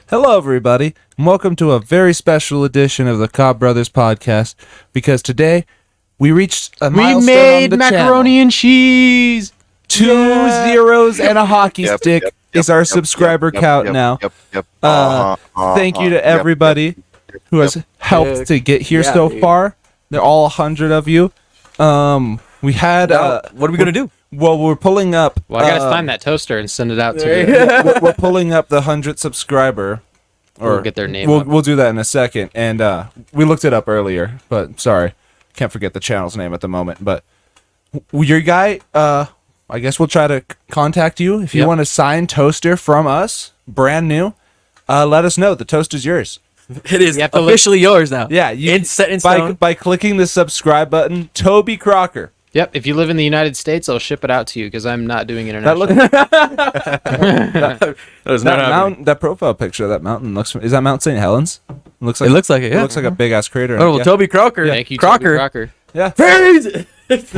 Hello, everybody, and welcome to a very special edition of the Cobb Brothers podcast. Because today we reached a milestone made on the macaroni channel. and cheese. 2 zeros and a hockey stick is our subscriber count now. Thank you to everybody who has helped to get here so far. They're all 100 of you. We had what are we gonna do? Well, we're pulling up. Well, I gotta find that toaster and send it out to you. We're pulling up the 100th subscriber. We'll get their name. We'll do that in a second. And we looked it up earlier, but sorry, can't forget the channel's name at the moment. But your guy, I guess we'll try to contact you if you want a signed toaster from us, brand new. Let us know. The toaster's yours. It is officially yours now. Yeah, it's set in stone. By clicking the subscribe button. Toby Crocker. Yep. If you live in the United States, I'll ship it out to you because I'm not doing international. That profile picture of that mountain is that Mount St. Helens? It looks like it. Yeah. It looks like a big ass crater. Oh, well, Toby Crocker. Yeah. Thank you, Crocker. Toby Crocker. Yeah.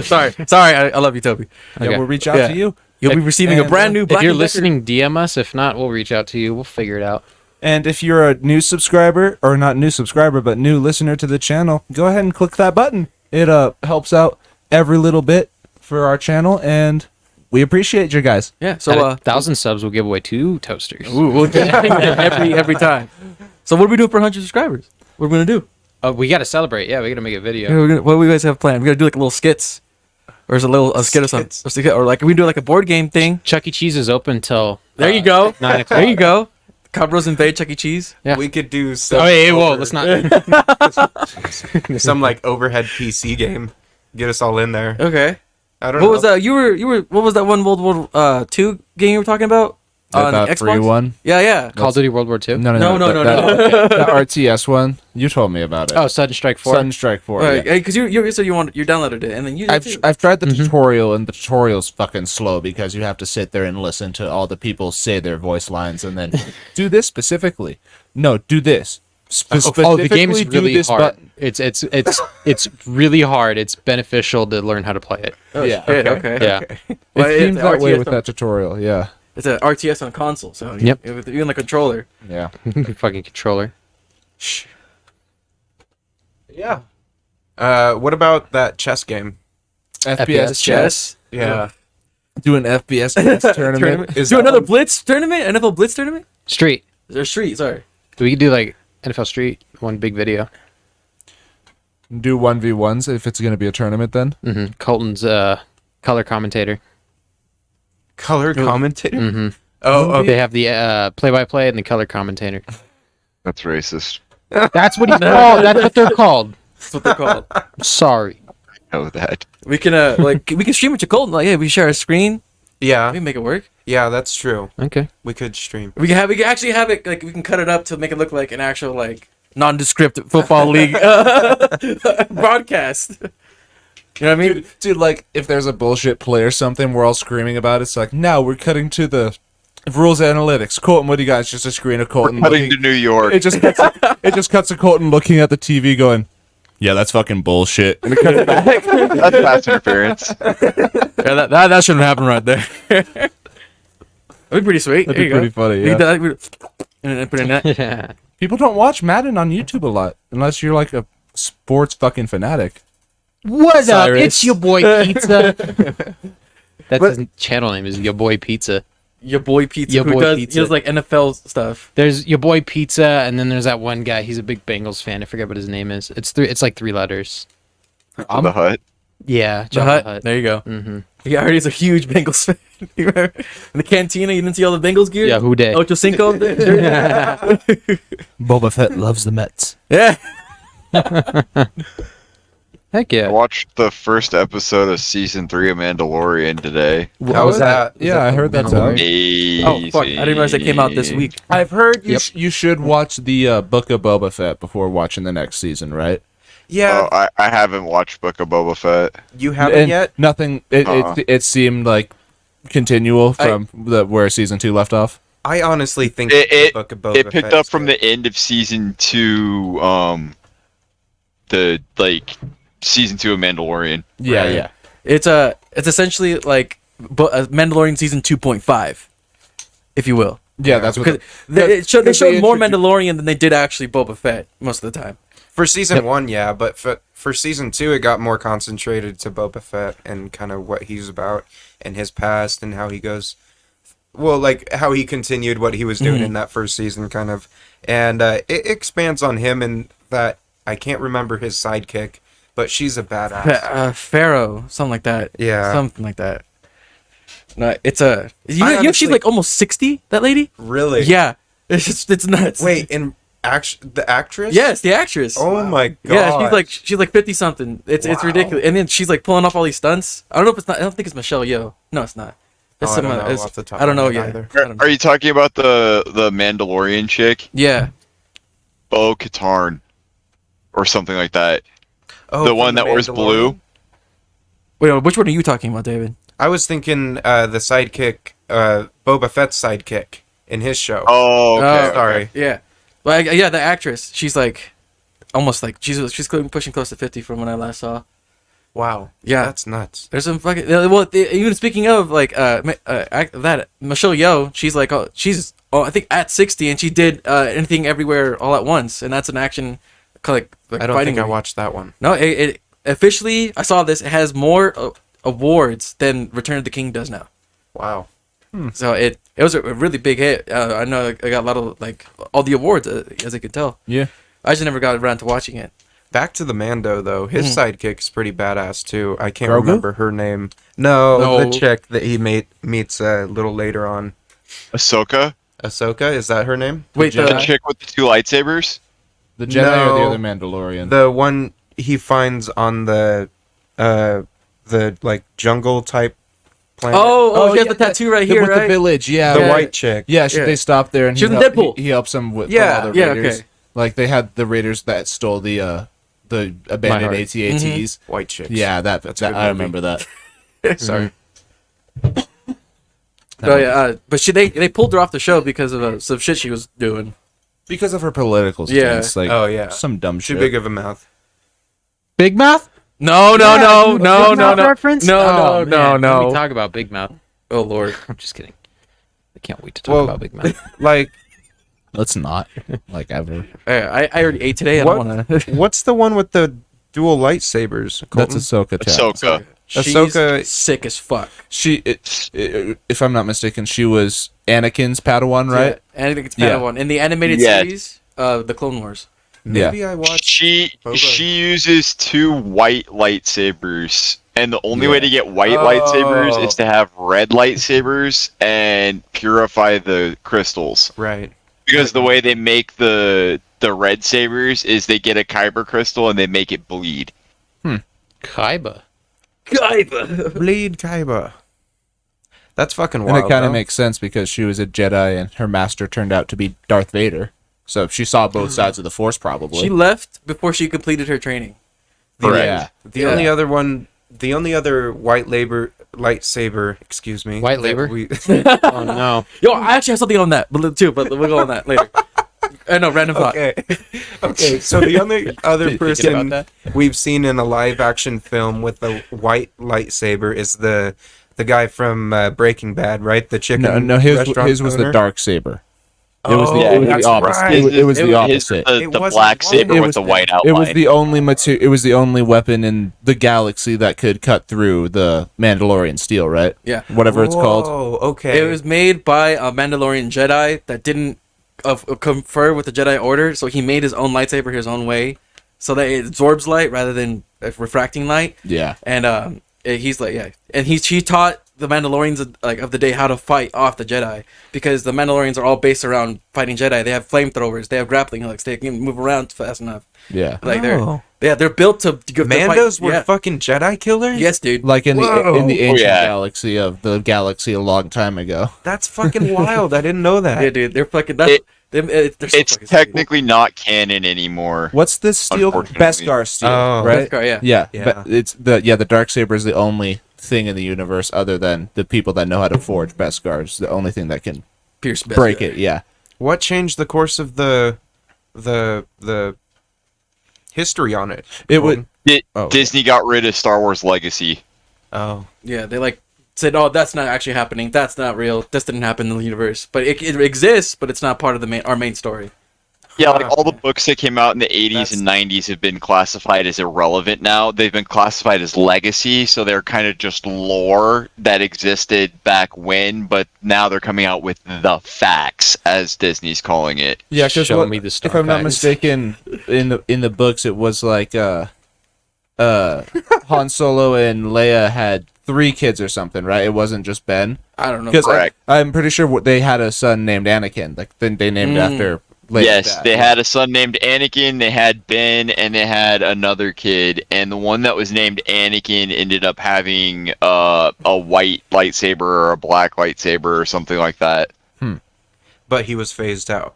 sorry. I love you, Toby. Yeah, Okay. we'll reach out to you. You'll be receiving a brand new. If you're listening, DM us. If not, we'll reach out to you. We'll figure it out. And if you're a new subscriber, or not new subscriber, but new listener to the channel, go ahead and click that button. It helps out every little bit for our channel, and we appreciate you guys. Yeah. So At 1,000 subs, we'll give away 2 toasters. we'll get every time. So what do we do for 100 subscribers? What are we gonna do? We gotta celebrate. Yeah, we gotta make a video. What do we guys have planned? We gotta do like little skits, or is a skit or something, or like we do like a board game thing. Chuck E. Cheese is open till. There you go. 9 o'clock. There you go. Cabros invade Chuck E. Cheese. Yeah. We could do some. Oh, hey, whoa! Let's not. Some like overhead PC game. Get us all in there. Okay. I don't know. What was that? You were. What was that one World War II game you were talking about on That Xbox? 3-1? Yeah. Call of Duty World War II. No. That RTS one. You told me about it. Oh, Sudden Strike 4. Sudden Strike 4. Right, Yeah. because you said you downloaded it and then you. Did too. I've tried the tutorial, and the tutorial's fucking slow because you have to sit there and listen to all the people say their voice lines and then do this specifically. No, do this. The game is Specifically do really this hard. button. It's really hard. It's beneficial to learn how to play it. Oh, Yeah. shit, okay. Yeah. Well, It seems it's that way RTS with on- that tutorial. Yeah. It's an RTS on console, so Yep. you're in the controller. Yeah. Fucking controller. Yeah. What about that chess game? FPS chess. Yeah. Do an FPS chess tournament. Is Do that another one- Blitz tournament? NFL Blitz tournament? Street. Or Street? Sorry. We could do like NFL Street, one big video. Do 1v1s if it's going to be a tournament then. Colton's color commentator. color commentator? Mm-hmm. Oh, They have the play-by-play and the color commentator. That's racist. That's what he's called. That's what they're called. That's what they're called. I'm sorry. I know that. We can we can stream it to Colton. Like, yeah, we share a screen. yeah. We can make it work. Yeah, that's true. Okay. We could stream. We can actually have it like we can cut it up to make it look like an actual like nondescript football league broadcast. You know what I mean? Dude, like, if there's a bullshit play or something we're all screaming about, it's like, now we're cutting to the rules analytics. Colton, what do you got? It's just a screen of Colton. Cutting to New York. It just cuts to Colton looking at the TV going, yeah, that's fucking bullshit. And it cuts back. That's fast interference. Yeah, that shouldn't happen right there. That'd be pretty sweet. That'd There be you pretty go. funny, We yeah. did that, and then put in that. Yeah. People don't watch Madden on YouTube a lot unless you're like a sports fucking fanatic. What's up? Cyrus. It's your boy Pizza. That's his channel name is Your Boy Pizza. Your boy Pizza. Your who boy does, Pizza. He does like NFL stuff. There's Your Boy Pizza, and then there's that one guy. He's a big Bengals fan. I forget what his name is. It's like 3 letters. The hut. Yeah, The Jabba Hut. There you go. Mm-hmm. He already is a huge Bengals fan. You remember? In the cantina, you didn't see all the Bengals gear? Yeah, who dey? Ocho Cinco. There. Boba Fett loves the Mets. Yeah. Heck I yeah. watched the first episode of season 3 of Mandalorian today. How was that? Yeah, I heard that's out. Amazing. Oh, fuck. I didn't realize that came out this week. I've heard you, Yep. you should watch the Book of Boba Fett before watching the next season, right? Yeah. Oh, I haven't watched Book of Boba Fett. You haven't And yet? Nothing. It seemed like continual from where season 2 left off. I honestly think It- the Book of Boba It picked Fett up is from good. the end of season 2, the season 2 of Mandalorian. Yeah, Right. yeah. It's essentially like Mandalorian season 2.5, if you will. Yeah, that's what. Because the- they showed more introduced- Mandalorian than they did actually Boba Fett most of the time. For season 1, yeah, but for season 2, it got more concentrated to Boba Fett and kind of what he's about and his past and how he goes. Well, like how he continued what he was doing in that first season, kind of, and it expands on him and that I can't remember his sidekick, but she's a badass. Pharaoh, something like that. Yeah. Something like that. No, it's a. You I know, she's honestly- like almost 60. That lady. Really? Yeah, it's nuts. Wait, and the actress? Yes, the actress. Oh my god. Yeah, she's like 50 something. It's Wow. ridiculous. And then she's like pulling off all these stunts. I don't know if it's not. I don't think it's Michelle Yeoh. No, it's not. It's Oh, I some. don't know it's- off the top I don't of know my yet. head either. I don't know. Are you talking about the Mandalorian chick, Yeah. Bo Katan, or something like that? Oh, The from one that wears Mandalorian? blue? Wait, which one are you talking about, David? I was thinking the sidekick, Boba Fett's sidekick in his show. Oh, okay. Oh, sorry. Yeah. Like yeah, the actress. She's like, almost like she's pushing close to 50 from when I last saw. Wow. Yeah. That's nuts. There's some fucking even speaking of like that Michelle Yeoh, she's like I think at 60 and she did Anything Everywhere All at Once, and that's an action like I don't fighting think I movie. watched that one. No, it officially I saw this. It has more awards than Return of the King does now. Wow. So it was a really big hit. I know I got a lot of like all the awards as I could tell. Yeah. I just never got around to watching it. Back to the Mando though. His sidekick is pretty badass too. I can't Grogu? remember her name. No, No. the chick that he meets a little later on. Ahsoka, Ahsoka, is that her name? Wait, the chick with the two lightsabers. The Jedi or No. the other Mandalorian? The one he finds on the like jungle type planet. oh, she has yeah, the tattoo right the- here, with right? the village. Yeah, the yeah. white chick. Yeah, Yeah. they stopped there and She was in help- Deadpool. He helps them with Yeah, from all the yeah, raiders. okay. Like they had the raiders that stole the abandoned heart. AT-ATs. White chicks. Yeah, that That's a good I movie. remember that. Sorry. Oh yeah, but they pulled her off the show because of some shit she was doing. Because of her political Yeah. stance, like Oh, yeah. some dumb Too shit. big of a mouth. Big Mouth? No, Big Mouth reference? No, Oh, no, man. no. Let me talk about Big Mouth. Oh lord. I'm just kidding. I can't wait to talk Well, about Big Mouth. Like, Let's not, like ever. I already ate today. I What? don't want to. what's the one with the dual lightsabers? That's Colton? Ahsoka. Chat. Ahsoka. She's Ahsoka- sick as fuck. If I'm not mistaken, she was Anakin's Padawan, right? Yeah, and I think it's Yeah. Padawan in the animated Yeah. series, the Clone Wars. Maybe I watched. She Boba. uses two white lightsabers, and the only way Yeah. to get white Oh. lightsabers is to have red lightsabers and purify the crystals. Right. Because the way they make the red sabers is they get a kyber crystal and they make it bleed. Kaiba. Bleed Kaiba. That's fucking And wild. it kind though. of makes sense because she was a Jedi and her master turned out to be Darth Vader. So she saw both sides of the Force, probably. She left before she completed her training. Correct. Yeah. The only other one, the only other lightsaber, excuse me. White that labor? we- Oh no. Yo, I actually have something on that, but too. But we'll go on that later. I know, random thought. okay. Okay. So the only other Thinking person about we've seen in a live action film with a white lightsaber is the guy from Breaking Bad, right? The chicken. No, his restaurant was the owner? dark saber. It was Oh, the, it was that's the opposite. right. It was the His- opposite. The, It the wasn't black white. saber It with was- the white It outline. was the only It was the only weapon in the galaxy that could cut through the Mandalorian steel, right? Yeah. Whatever it's called. Oh, okay. It was made by a Mandalorian Jedi that didn't confer with the Jedi Order, so he made his own lightsaber his own way, so that it absorbs light rather than refracting light. Yeah. And he's like, yeah, and he taught the Mandalorians of the day how to fight off the Jedi, because the Mandalorians are all based around fighting Jedi. They have flamethrowers, they have grappling hooks, they can move around fast enough. Yeah. Like Oh. they're built to go. Mandos were yeah. fucking Jedi killers? Yes, dude. Like in the Whoa. ancient yeah. galaxy of the galaxy a long time ago. That's fucking wild. I didn't know that. Yeah, dude. They're fucking. That's they're so It's fucking technically not canon anymore. What's this steel? Unfortunately. Beskar steel, Oh. right? Beskar, yeah. Yeah. Yeah. But it's the dark saber is the only thing in the universe other than the people that know how to forge Beskar. It's the only thing that can Pierce Beskar. break it. Yeah. What changed the course of the history on it? It would. Di- Oh. Disney got rid of Star Wars Legacy. Oh. Yeah, they like said, "Oh, that's not actually happening. That's not real. This didn't happen in the universe." But it exists, but it's not part of our main story. Yeah, like all the books that came out in the 80s That's- and 90s have been classified as irrelevant now. They've been classified as legacy, so they're kind of just lore that existed back when, but now they're coming out with the facts, as Disney's calling it. Yeah, because Show me the star if I'm not facts. mistaken, in the books it was like Han Solo and Leia had 3 kids or something, right? It wasn't just Ben. I don't know. Because Correct. I'm pretty sure they had a son named Anakin. Like then they named after Leia's Yes, dad. they had a son named Anakin, they had Ben, and they had another kid. And the one that was named Anakin ended up having a white lightsaber or a black lightsaber or something like that. But he was phased out.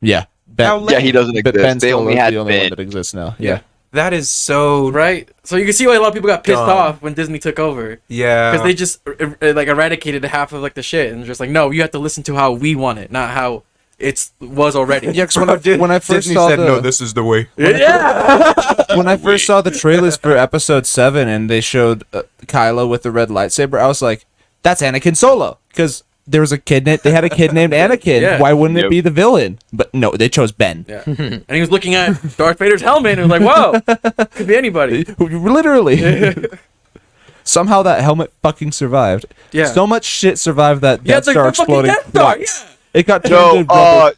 Yeah. Ben, How Yeah, he doesn't Ben exist. They Solo's only had the only one Ben. that exists now. Yeah. That is so Right? So you can see why a lot of people got pissed Dumb. off when Disney took over. yeah. Because they just like eradicated half of like the shit and just like, no, you have to listen to how we want it, not how it was already. Yeah, because when I first Disney saw said the no, this is the way. Yeah. when I first saw the trailers for Episode 7 and they showed Kylo with the red lightsaber, I was like, "That's Anakin Solo." Because there was a kid. They had a kid named Anakin. Yeah. Why wouldn't it Yep. be the villain? But no, they chose Ben. Yeah. And he was looking at Darth Vader's helmet and was like, whoa, could be anybody. Literally. Somehow that helmet fucking survived. Yeah. So much shit survived that Yeah, Death it's like Star the fucking exploding Death Star, twice. yeah. It got turned No, into rubber.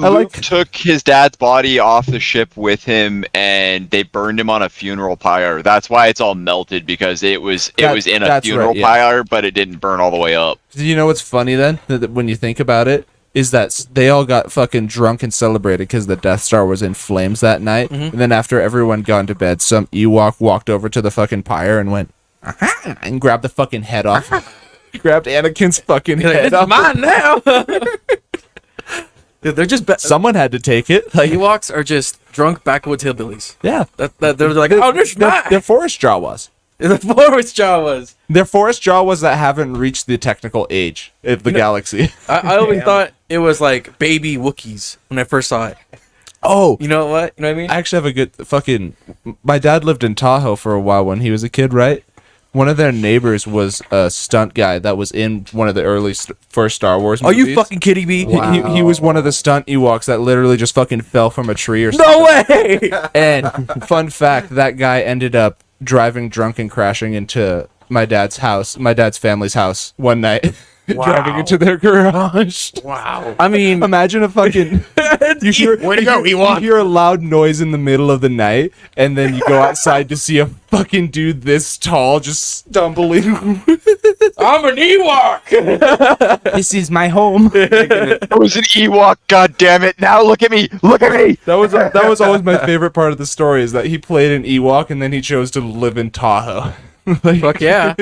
I Luke like took his dad's body off the ship with him, and they burned him on a funeral pyre. That's why it's all melted, because it was in a That's funeral right, yeah. pyre, but it didn't burn all the way up. You know what's funny then? That when you think about it, is that they all got fucking drunk and celebrated because the Death Star was in flames that night. Mm-hmm. And then after everyone gone to bed, some Ewok walked over to the fucking pyre and went, "Aha," and grabbed the fucking head off. Grabbed Anakin's fucking He's like, head this is off. mine now. Dude, they're just Someone had to take it. Like, Ewoks are just drunk backwoods hillbillies. yeah. They're like, oh, this is mine. They're forest Jawas. The forest Jawas. They're forest Jawas that haven't reached the technical age of the galaxy. I always thought it was like baby Wookiees when I first saw it. Oh, You know what? You know what I mean? I actually have a good fucking. My dad lived in Tahoe for a while when he was a kid, right? One of their neighbors was a stunt guy that was in one of the early first Star Wars Are movies. you fucking kidding me? He was one of the stunt Ewoks that literally just fucking fell from a tree or something. No way! And fun fact, that guy ended up driving drunk and crashing into my dad's house, my dad's family's house one night. Driving into their garage. Wow. I mean, Imagine a fucking you hear, Way to go, you hear a loud noise in the middle of the night, and then you go outside to see a fucking dude this tall just stumbling. I'm an Ewok! This is my home. I was an Ewok, god damn it! Now look at me! Look at me! That was always my favorite part of the story, is that he played an Ewok and then he chose to live in Tahoe. Like, Fuck yeah.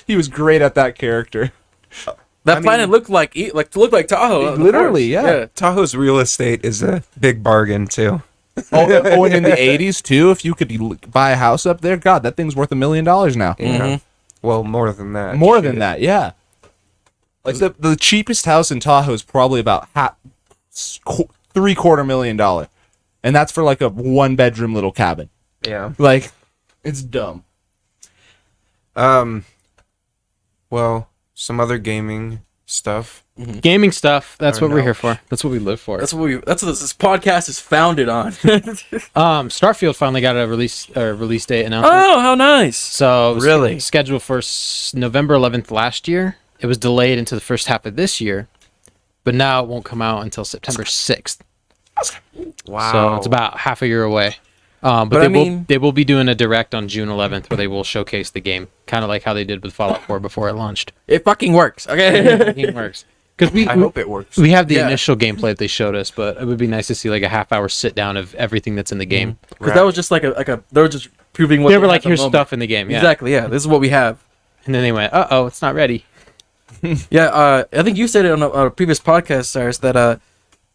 he was great at that character. That planet looked like Tahoe. Literally, yeah. Tahoe's real estate is a big bargain too. Oh, and in the 80s too, if you could buy a house up there, god, that thing's worth $1 million now. Yeah. Well, more than that. More than that, yeah. Like the cheapest house in Tahoe is probably about $750,000, and that's for like a 1-bedroom little cabin. Yeah. Like, it's dumb. Well, some other gaming stuff. Gaming stuff. That's Or what we're no. here for. That's what we live for. That's what this podcast is founded on. Starfield finally got a release date announcement. Oh, how nice. So it was Really? scheduled for November 11th last year. It was delayed into the first half of this year, but now it won't come out until September 6th. Wow. So it's about half a year away. But But they will be doing a direct on June 11th where they will showcase the game, kind of like how they did with Fallout 4 before it launched. It fucking works. Okay. It works because I hope it works. we have the Yeah. initial gameplay that they showed us, but it would be nice to see like a half-hour sit down of everything that's in the game. Because that was just like a they were just proving what They were had like, at the "Here's moment. stuff in the game." Yeah. Exactly. Yeah. This is what we have. And then they went, "Uh-oh, it's not ready." Yeah. I think you said it on a previous podcast, Cyrus, that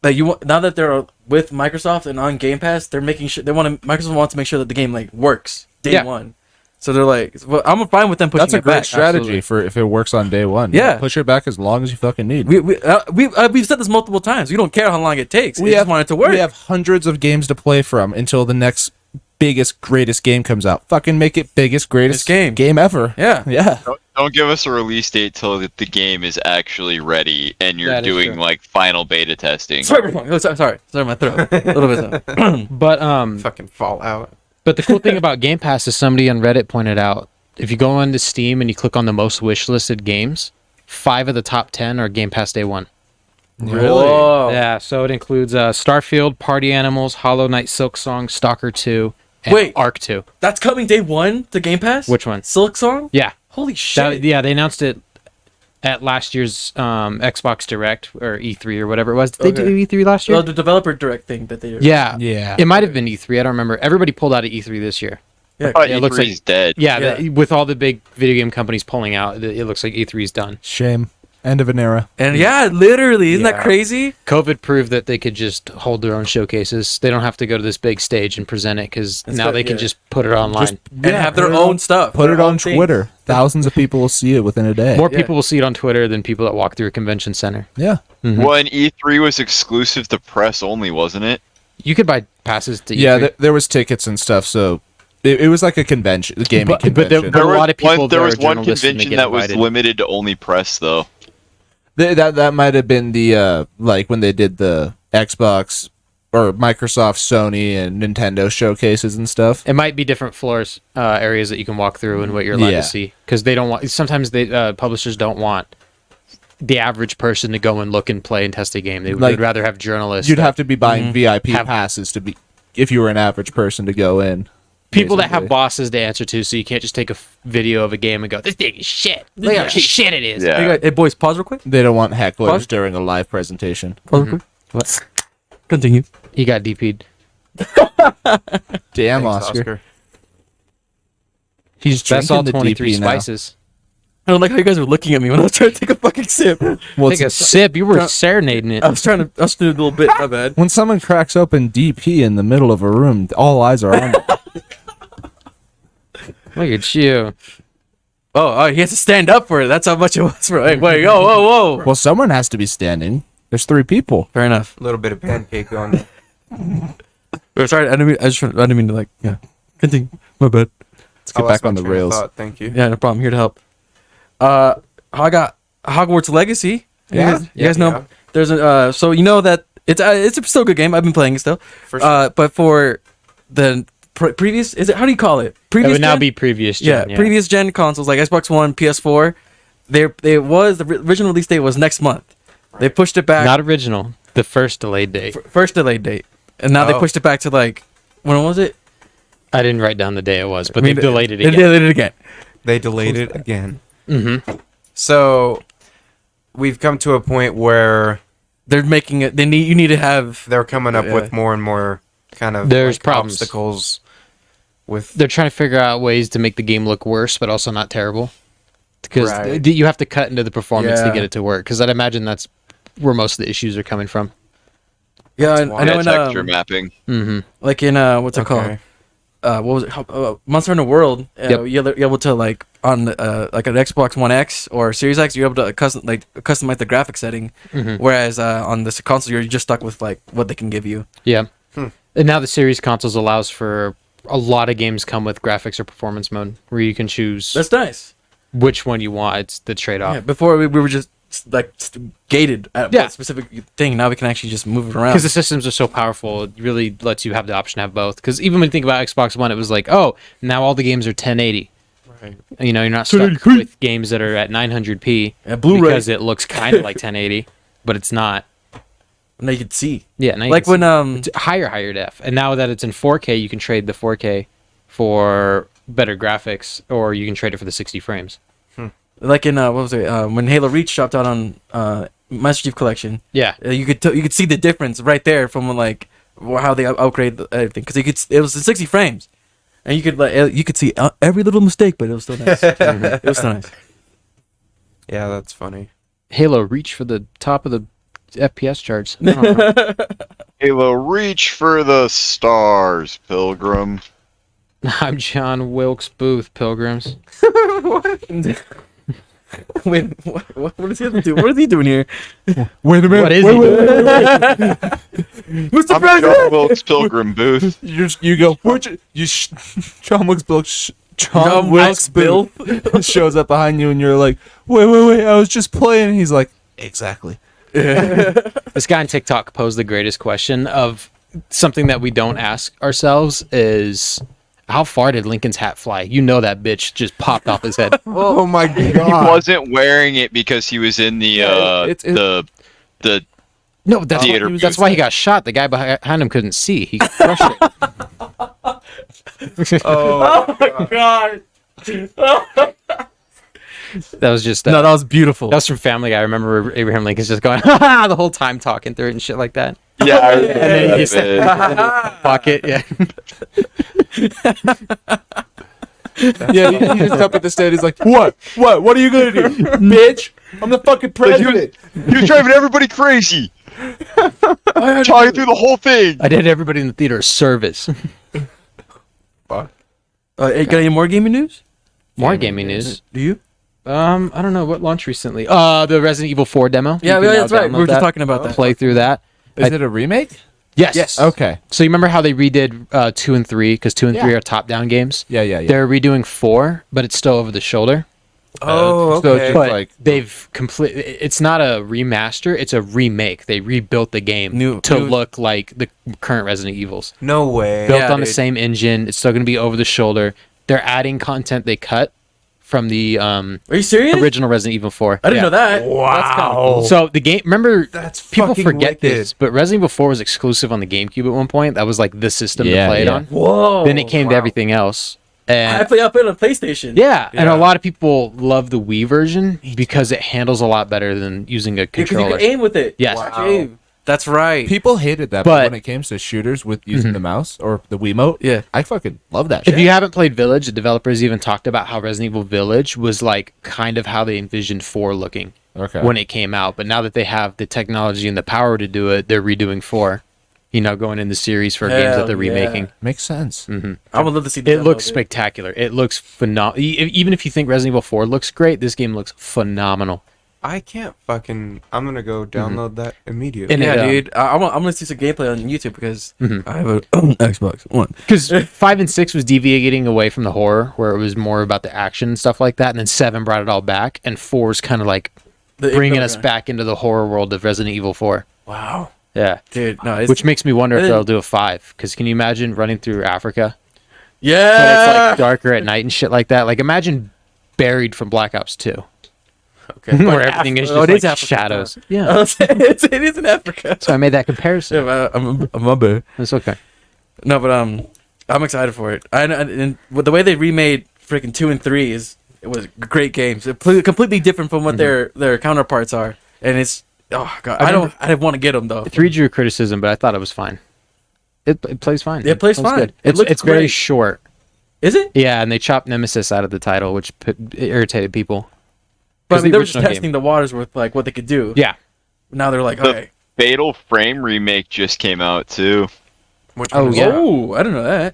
now that they're with Microsoft and on Game Pass, they're making sure Microsoft wants to make sure that the game like works day Yeah. one. So they're like, well, I'm fine with them pushing That's a it great back. strategy absolutely. for if it works on day one. Yeah. Push it back as long as you fucking need. We've said this multiple times. We don't care how long it takes. We just want it to work. We have hundreds of games to play from until the next biggest, greatest game comes out. Fucking make it biggest, greatest Game. game ever. Yeah. Yeah. Don't give us a release date till the game is actually ready and you're That is doing true. like final beta testing. Cyberpunk. Oh, sorry, my throat. A little bit. But Fucking Fallout. But the cool thing about Game Pass is somebody on Reddit pointed out, if you go into Steam and you click on the most wishlisted games, 5 of the top 10 are Game Pass Day 1. Whoa. Yeah, so it includes Starfield, Party Animals, Hollow Knight, Silksong, Stalker 2, and Wait. Ark 2. That's coming day 1 to Game Pass? Which one? Silk Song? Yeah. Holy shit. Yeah, they announced it at last year's Xbox Direct or E3 or whatever it was. Did they do E3 last year? Well, the developer direct thing that they Yeah. Yeah. It might have been E3. I don't remember. Everybody pulled out of E3 this year. Yeah. Oh, Yeah, it looks E3's like- dead. Yeah, Yeah. with all the big video game companies pulling out, it looks like E3's done. Shame. End of an era. And yeah, literally, isn't that Yeah. crazy? COVID proved that they could just hold their own showcases. They don't have to go to this big stage and present it because now got- they can yeah. just put it online. Just And have their put it own on- stuff. Put their it on own things. Twitter. Thousands of people will see it within a day. More Yeah. people will see it on Twitter than people that walk through a convention center. Yeah. Well, and E3 was exclusive to press only, wasn't it? You could buy passes to Yeah, E3. there was tickets and stuff, so it was like a convention, a gaming But convention. there- a lot of people there that was are one journalists and they convention get that was invited. limited to only press, though. That might have been the like when they did the Xbox or Microsoft, Sony, and Nintendo showcases and stuff. It might be different floors, areas that you can walk through and what you're allowed Yeah. to see. Because they don't want. Sometimes they publishers don't want the average person to go and look and play and test a game. They'd Like, rather have journalists. You'd that- have to be buying VIP Have- passes to be if you were an average person to go in. people that have basically. bosses to answer to, so you can't just take a video of a game and go, "This thing is shit. Look how shit it is." Yeah. Hey, boys, pause real quick. They don't want hecklers Pause. during a live presentation. Pause real quick. What? Continue. He got DP'd. Damn, Thanks, Oscar. He's That's drinking all the 23 DP now. spices. I don't like how you guys were looking at me when I was trying to take a fucking sip. Well, Take a it's- sip. You were serenading it. I was doing a little bit. My bad. when someone cracks open DP in the middle of a room, all eyes are on them. Look at you. Oh, he has to stand up for it. That's how much it was for. Hey, wait, whoa. Well, someone has to be standing. There's 3 people. Fair enough. A little bit of pancake on. Sorry, I didn't mean to like. Yeah. Continue. My bad. Let's get back on the rails. Thank you. Yeah, no problem. Here to help. I got Hogwarts Legacy. Yeah? You guys know. Yeah. There's a so you know that it's a still good game. I've been playing it still. For sure. But for the previous, is it how do you call it? It Previous. would now gen? be previous yeah, gen. previous gen consoles like Xbox One, PS4. The original release date was next month. They pushed it back. Not original. The first delayed date. First delayed date, and now they Oh. pushed it back to like when was it? I didn't write down the day it was, but I mean, they delayed it They again. delayed it again. They delayed it again. Mm-hmm. So we've come to a point where They're making it. You need to have. they're coming up Yeah. with more and more kind of There's like, problems. obstacles with They're trying to figure out ways to make the game look worse, but also not terrible. Because Right. you have to cut into the performance to Yeah. get it to work. Because I'd imagine that's where most of the issues are coming from. Yeah, I why. know. Yeah, In, texture mapping. Mm-hmm. like in what's it called? Okay. What was it? Monster Hunter World. Yep. You're able to like on like an Xbox One X or Series X, you're able to customize the graphic setting. Mhm. Whereas on this console, you're just stuck with like what they can give you. Yeah. And now the series consoles allows for a lot of games come with graphics or performance mode where you can choose That's nice. which one you want. It's the trade-off. Yeah, before we were just like gated at Yeah. one specific thing. Now we can actually just move it around. Because the systems are so powerful, it really lets you have the option to have both. Because even when you think about Xbox One, it was like, oh, now all the games are 1080. Right. You know, you're not stuck with games that are at 900p Yeah, Blu-ray. because it looks kind of like 1080, but it's not. Now you can see. Yeah, now you Like can when see. It's higher def, and now that it's in 4K, you can trade the 4K for better graphics, or you can trade it for the 60 frames. like in what was it? When Halo Reach dropped out on Master Chief Collection. Yeah, You could see the difference right there from like how they upgrade everything because it was in 60 frames, and you could see every little mistake, but it was still nice. It was still nice. Yeah, that's funny. Halo Reach for the top of the FPS charts. I don't know. Halo, reach for the stars, Pilgrim. I'm John Wilkes Booth, Pilgrims. Wait, what is he have to do? What is he doing here, Wait a minute. What is he doing? Mr. I'm President? John Wilkes Pilgrim Booth. You go. John Wilkes John Wilkes Bill. shows up behind you, and you're like, wait, I was just playing. And he's like, exactly. This guy on TikTok posed the greatest question of something that we don't ask ourselves is how far did Lincoln's hat fly? You know that bitch just popped off his head. Oh my He god. wasn't wearing it because he was in the the No, that's Theater that's why he got shot. The guy behind him couldn't see. He crushed it. Oh, God. That was just No, that was beautiful. that was from Family Guy. I remember Abraham Lincoln's just going the whole time talking through it and shit like that. yeah. I And then he remember that pocket, yeah. Yeah, he just up at the stand. He's like, what are you gonna do, bitch? I'm the fucking president. bit. He was driving everybody crazy. Talking through the whole thing. I did everybody in the theater a service. fuck. Hey, got any more gaming news? More gaming news. Do you? I don't know what launched recently. The Resident Evil 4 demo. Yeah, You can that's now right. We download were just that, talking about that. Play through that. Is it a remake? Yes. Okay. So you remember how they redid 2 and 3 because 2 and 3 Yeah. are top-down games. Yeah. They're redoing 4, but it's still over the shoulder. Oh, So okay. just But like they've completely. It's not a remaster; it's a remake. They rebuilt the game New- to new- look like the current Resident Evils. No way. Built Yeah, on the dude. same engine. It's still going to be over the shoulder. They're adding content they cut from the Are you serious? original Resident Evil 4. I didn't Yeah. know that. That's kinda cool. So the game, remember, That's people fucking forget wicked. this, but Resident Evil 4 was exclusive on the GameCube at one point. That was like the system Yeah, to play it yeah. on. Whoa. Then it came to everything else. I And play up on a PlayStation. yeah, and Yeah. a lot of people love the Wii version because it handles a lot better than using a Because you controller. can aim with it. Yes. Watch you aim. That's right. people hated that, But- but when it came to shooters with using the mouse or the Wiimote, Yeah. I fucking love that If shit. you haven't played Village, the developers even talked about how Resident Evil Village was like kind of how they envisioned 4 looking Okay. when it came out. But now that they have the technology and the power to do it, they're redoing 4. You know, going in the series for games that Hell they're yeah. remaking. Makes sense. I would love to see the It demo, looks dude. spectacular. It looks phenomenal. Even if you think Resident Evil 4 looks great, this game looks phenomenal. I can't fucking. I'm gonna go download that immediately. And Yeah, it, dude. I'm gonna see some gameplay on YouTube because Mhm. I have a Xbox One. Because 5 and 6 was deviating away from the horror, where it was more about the action and stuff like that, and then 7 brought it all back, and 4 is kind of like bringing us back into the horror world of Resident Evil 4. Wow, Yeah, dude. No, it's, which makes me wonder if and then- they'll do a 5. Because can you imagine running through Africa? But it's yeah. like darker at night and shit like that. Like imagine Buried from Black Ops 2, Okay. where everything is just it is like Africa, shadows. huh? Yeah, it is in Africa. so I made that comparison. Yeah, I'm a bit. It's okay. No, but I'm excited for it. And with the way they remade freaking 2 and 3 it was great games. Completely different from what their counterparts are, and it's oh god, I didn't want to get them though. 3 drew criticism, but I thought it was fine. It plays fine. It plays fine. Good. It looks It's very great. short. Is it? Yeah, and they chopped Nemesis out of the title, which irritated people. But I 'Cause mean, the they were just original testing game- the waters with like what they could do. Yeah, Now they're like, The- okay. Fatal Frame remake just came out too. Which Oh, one is yeah. that? Oh, I don't know that.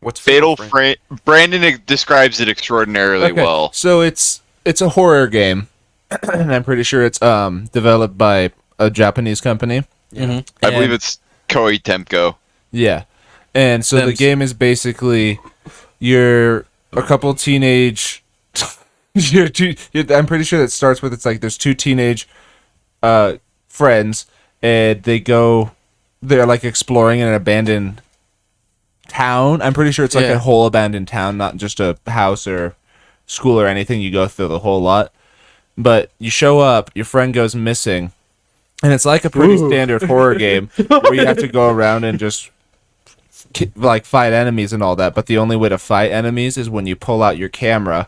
What's Fatal Frame. Brandon describes it extraordinarily Okay, well. so it's a horror game, and I'm pretty sure it's developed by a Japanese company. Mhm. I believe And- it's Koei Temco. Yeah, and so the Them's- game is basically you're a couple teenage. I'm pretty sure that starts with it's like there's 2 teenage friends, and they're like exploring an abandoned town. I'm pretty sure it's like Yeah. a whole abandoned town, not just a house or school or anything. You go through the whole lot, but you show up, your friend goes missing, and it's like a pretty standard horror game where you have to go around and just like fight enemies and all that. But the only way to fight enemies is when you pull out your camera.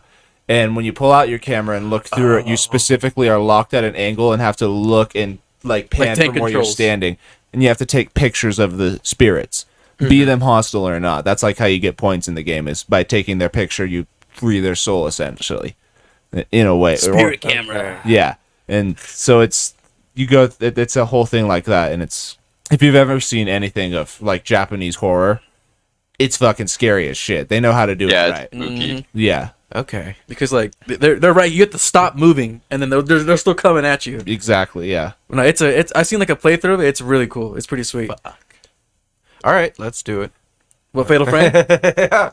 And when you pull out your camera and look through it, you specifically are locked at an angle and have to look and like pan tank from where you're controls. standing. And you have to take pictures of the spirits, be them hostile or not. That's like how you get points in the game, is by taking their picture, you free their soul essentially, in a way. camera. Yeah, and so it's a whole thing like that, and it's if you've ever seen anything of like Japanese horror, it's fucking scary as shit. They know how to do Yeah, it right. it's spooky. Yeah, Okay. Because like they're right. You have to stop moving, and then they're still coming at you. exactly. Yeah. No, it's I've seen like a playthrough of it. It's really cool. It's pretty sweet. All right, let's do it. What, Fatal Frame?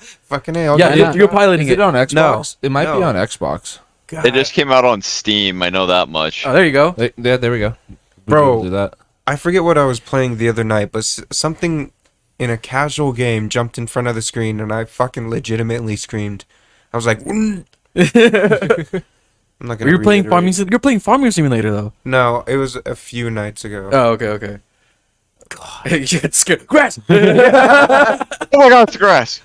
Fucking A. I'll Yeah, get it. you're piloting Is it on Xbox? No. It might be No. on Xbox. God. It just came out on Steam. I know that much. Oh, there you go. Yeah, there we go. We Bro. can do that. I forget what I was playing the other night, but something in a casual game jumped in front of the screen, and I fucking legitimately screamed. I was like, "Mm." I'm not gonna. You're playing reiterate. Farming Simulator. You're playing Farming Simulator, though. No, it was a few nights ago. Oh, okay. God. You get scared. Grass! Oh my god, it's grass.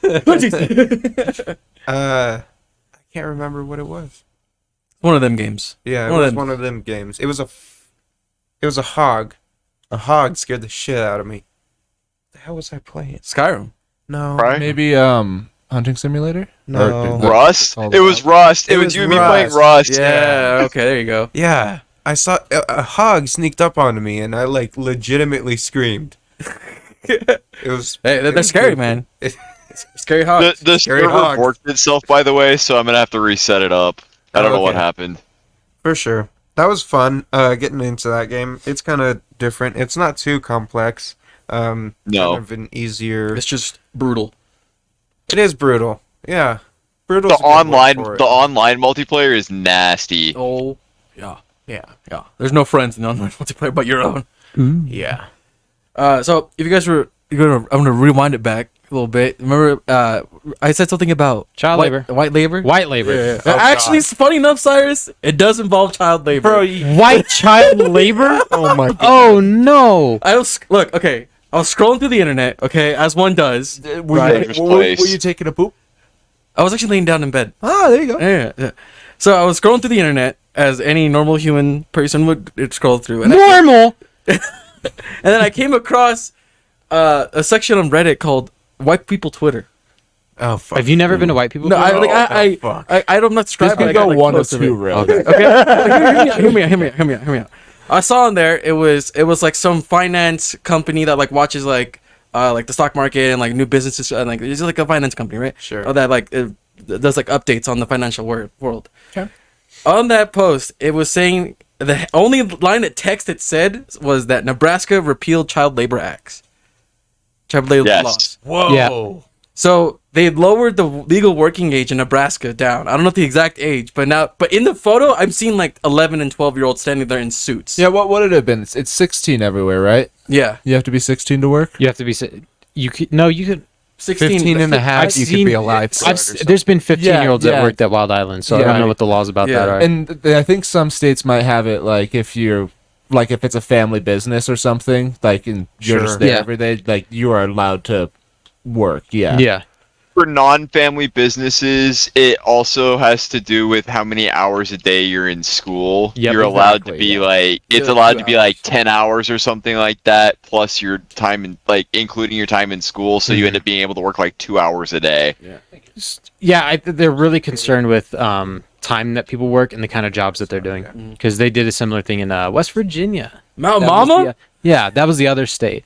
I can't remember what it was. One of them games. Yeah, it One of was them. one of them games. It was a hog. A hog scared the shit out of me. The hell was I playing? Skyrim. No. Right? Maybe Hunting Simulator? No. Rust? called It was Rust. It It was was you and me playing Rust. Rust. Yeah, okay, there you go. Yeah, I saw a hog sneaked up onto me, and I like legitimately screamed. It was. Hey, they're scary, man. Scary hogs. The Scary server hog. worked itself, by the way, so I'm gonna have to reset it up. I don't know what Okay. happened. For sure. That was fun, getting into that game. It's kind of different. It's not too complex. No. Kind of an easier... It's just brutal. It is brutal. Yeah. Brutal. The online multiplayer is nasty. Oh, yeah. There's no friends in the online multiplayer but your own. Yeah. So if you guys were, I'm gonna rewind it back a little bit. Remember, I said something about Child labor. white labor. White labor. Yeah. Oh, Actually, it's funny enough, Cyrus. It does involve child labor. White child labor? Oh my god. Oh no. I was look okay. I was scrolling through the internet. Okay, as one does. Were, Dangerous you, place. were you taking a poop? I was actually laying down in bed. Ah, there you go. Yeah. So I was scrolling through the internet as any normal human person would scroll through, and Normal. and then I came across a section on Reddit called "White People Twitter." Oh fuck. Have you never been to white people? No, I Twitter? like fuck. I'm not This subscribed. but I could got, go like, one or close to two, it. really. Okay, hear me out. I saw on there it was like some finance company that like watches like the stock market and like new businesses and like it's like a finance company, right? Sure. Or that like it does like updates on the financial world. Okay. On that post, it was saying the only line of text it said was that Nebraska repealed child labor acts. Child labor Yes. laws. Whoa. Yeah. So they lowered the legal working age in Nebraska down. I don't know the exact age, but in the photo, I'm seeing like 11 and 12-year-olds standing there in suits. Yeah, what would it have been? It's 16 everywhere, right? Yeah. You have to be 16 to work? You have to be. You could. No, you could. 15 and a half, I've you seen- could be a lifeguard. There's been 15-year-olds Yeah, that yeah. worked at Wild Island, so I Yeah. don't know what the laws about Yeah. that are. And I think some states might have it like if you're like if it's a family business or something, like and you're Sure. just there Yeah. every day, like you are allowed to work. Yeah. yeah. For non-family businesses, it also has to do with how many hours a day you're in school. Yep, You're allowed to exactly, be yeah. like, it's Yeah, allowed 2 to be like hours. 10 hours or something like that, plus your time in, like, including your time in school. So you end up being able to work like 2 hours a day. Yeah, they're really concerned with time that people work and the kind of jobs that they're doing because they did a similar thing in West Virginia. Mount That was Mama? the- yeah, that was the other state.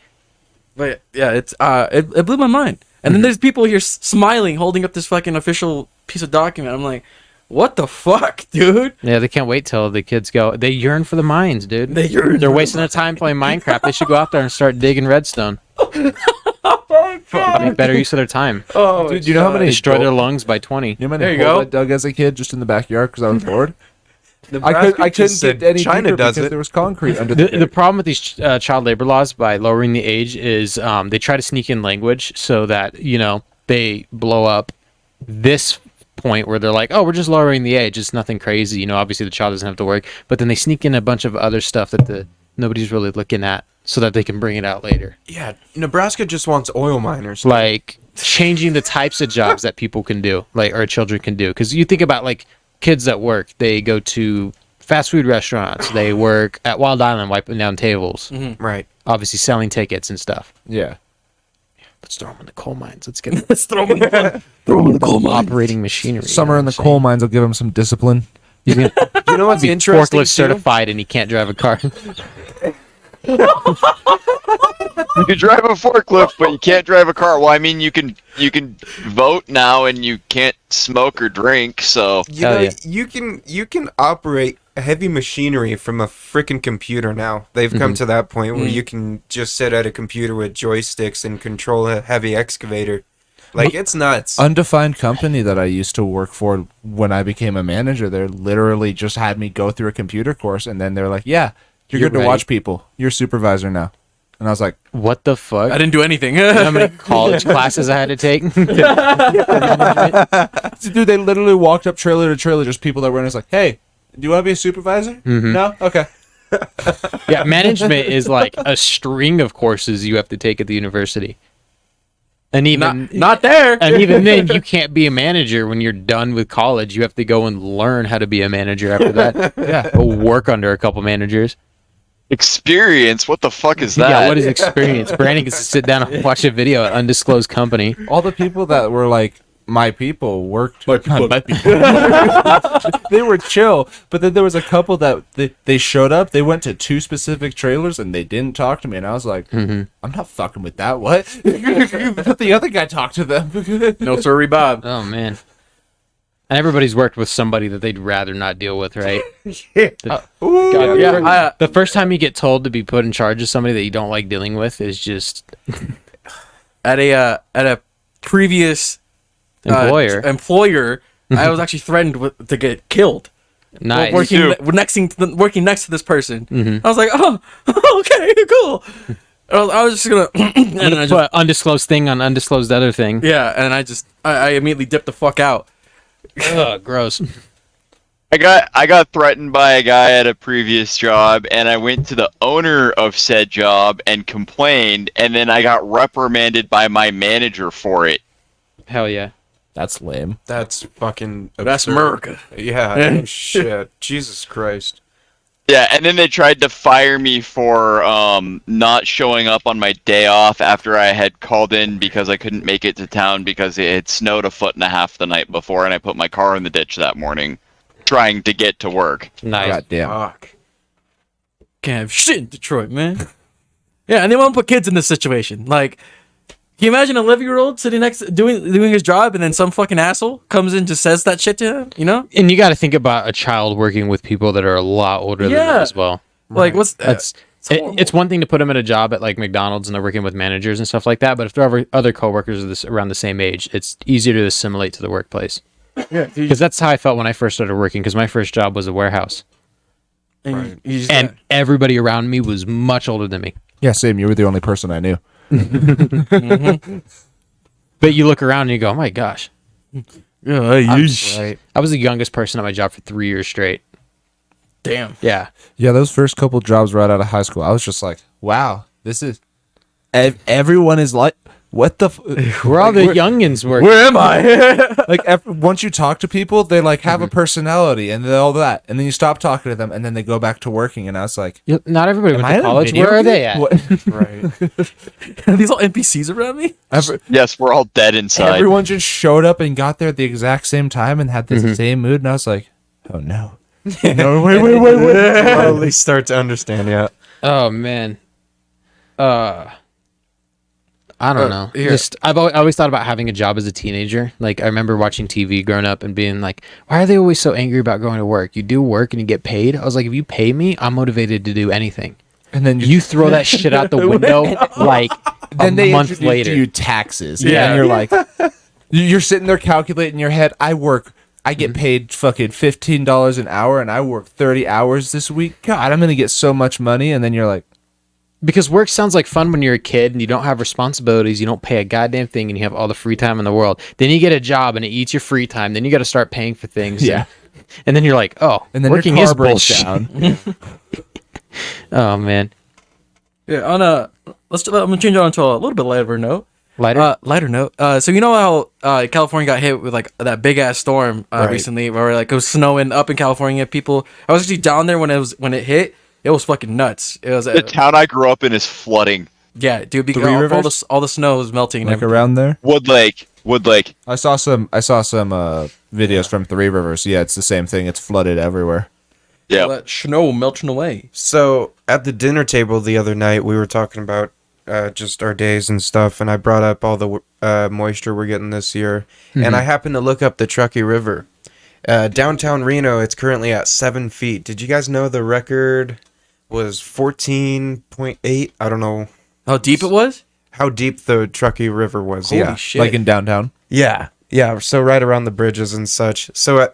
But yeah, it's it blew my mind. And then there's people here smiling, holding up this fucking official piece of document. I'm like, what the fuck, dude? Yeah, they can't wait till the kids go. They yearn for the mines, dude. They yearn They're for wasting their time playing Minecraft. They should go out there and start digging redstone. Make better use of their time. Oh, Dude, you know how many Destroy their lungs by 20. You know how many There you holes go. I dug as a kid just in the backyard because I was bored? I Nebraska couldn't just get said any China deeper does because it. there was concrete under The the problem with these child labor laws by lowering the age is they try to sneak in language so that, you know, they blow up this point where they're like, oh, we're just lowering the age. It's nothing crazy. You know, obviously the child doesn't have to work. But then they sneak in a bunch of other stuff that nobody's really looking at so that they can bring it out later. Yeah, Nebraska just wants oil miners. Like changing the types of jobs that people can do, like, or children can do. Because you think about, like, kids that work. They go to fast food restaurants. They work at Wild Island wiping down tables. Right. Obviously selling tickets and stuff. Yeah. Let's throw them in the coal mines. Let's get Let's throw them in the coal mine. operating machinery. Summer in the coal mines will give him some discipline. He's gonna You know what's be interesting forklift too? certified and he can't drive a car. You can drive a forklift, but you can't drive a car. Well, I mean, you can vote now, and you can't smoke or drink. So You Hell know, yeah. you can operate heavy machinery from a freaking computer now. They've come to that point where you can just sit at a computer with joysticks and control a heavy excavator. Like, it's nuts. Undefined company that I used to work for when I became a manager, they literally just had me go through a computer course, and then they're like, "Yeah, you're good to ready. watch people. You're a supervisor now." And I was like, What the fuck? I didn't do anything. You know how many college classes I had to take? "Dude, they literally walked up trailer to trailer, just people that were in. It's like, hey, do you want to be a supervisor? No, okay." Yeah, management is like a string of courses you have to take at the university. And even Not there. and even then you can't be a manager when you're done with college. You have to go and learn how to be a manager after that. Yeah. Go work under a couple managers. Experience? What the fuck is that? Yeah, what is experience? Brandon gets to sit down and watch a video at undisclosed company. All the people that were like my people worked. My people. They were chill, but then there was a couple that they showed up. They went to 2 specific trailers and they didn't talk to me, and I was like, I'm not fucking with that. What? Let the other guy talk to them. No, sorry, Bob. Oh man. And everybody's worked with somebody that they'd rather not deal with, right? God, the first time you get told to be put in charge of somebody that you don't like dealing with is just At a previous employer, I was actually threatened to get killed. nice. Working next to this person. I was like, oh, okay, cool. I was just gonna, and then I just, Put undisclosed thing on undisclosed other thing. yeah, and I immediately dipped the fuck out. Ugh, gross. I got threatened by a guy at a previous job, and I went to the owner of said job and complained, and then I got reprimanded by my manager for it. Hell yeah. That's lame. That's fucking absurd. That's America. Yeah, shit. Jesus Christ. Yeah, and then they tried to fire me for not showing up on my day off after I had called in because I couldn't make it to town because it had snowed 1.5 feet the night before, and I put my car in the ditch that morning trying to get to work. Nice. God damn. Fuck. Can't have shit in Detroit, man. Yeah, and they won't put kids in this situation. Like, can you imagine a 11-year-old sitting next doing his job, and then some fucking asshole comes in and just says that shit to him? You know? And you got to think about a child working with people that are a lot older than them as well. Like, what's That's it's one thing to put them at a job at like McDonald's and they're working with managers and stuff like that, but if there are other coworkers around the same age, it's easier to assimilate to the workplace. Yeah, Because that's how I felt when I first started working. Because my first job was a warehouse, and you just and everybody around me was much older than me. Yeah, same. You were the only person I knew. But you look around and you go, "Oh my gosh!" Right. I was the youngest person at my job for 3 years straight. damn. Yeah, Yeah, those first couple jobs right out of high school, I was just like, wow, this is... everyone is like... What the... where all the youngins work. Where am I? like, once you talk to people, they, like, have a personality and all that. And then you stop talking to them, and then they go back to working. And I was like... Not everybody Am went I to in a college. video Where are game? they at? What? Right. Are these all NPCs around me? Yes, we're all dead inside. Everyone just showed up and got there at the exact same time and had the same mood. And I was like, oh, no. No, wait. Slowly start to understand, yeah. Oh man. I don't know. here. Just I always thought about having a job as a teenager. Like I remember watching TV growing up and being like, why are they always so angry about going to work? You do work and you get paid. I was like, if you pay me, I'm motivated to do anything. And then You throw that shit out the window like then a they month introduce later. you taxes. Yeah. And you're like, you're sitting there calculating in your head, I get paid fucking $15 an hour and I work 30 hours this week. God, I'm going to get so much money. And then you're like, Because work sounds like fun when you're a kid and you don't have responsibilities, you don't pay a goddamn thing, and you have all the free time in the world. Then you get a job and it eats your free time. Then you got to start paying for things. Yeah. And then you're like, oh, and then working your car is breaks bullshit. down. Oh man, Yeah. I'm gonna change it on to a little bit lighter note. lighter. So you know how California got hit with like that big ass storm recently, where like it was snowing up in California. I was actually down there when it hit. It was fucking nuts. It was The town I grew up in is flooding. yeah, dude. Because Three all Rivers? the snow was melting. And Like everything. around there. Woodlake. I saw some videos from Three Rivers. Yeah, it's the same thing. It's flooded everywhere. Yeah. All that snow melting away. So at the dinner table the other night, we were talking about just our days and stuff, and I brought up all the moisture we're getting this year, and I happened to look up the Truckee River. Downtown Reno, it's currently at 7 feet. Did you guys know the record was 14.8? I don't know How deep it was? how deep the Truckee River was. Holy yeah. shit! Like in downtown. Yeah. Yeah. So right around the bridges and such. So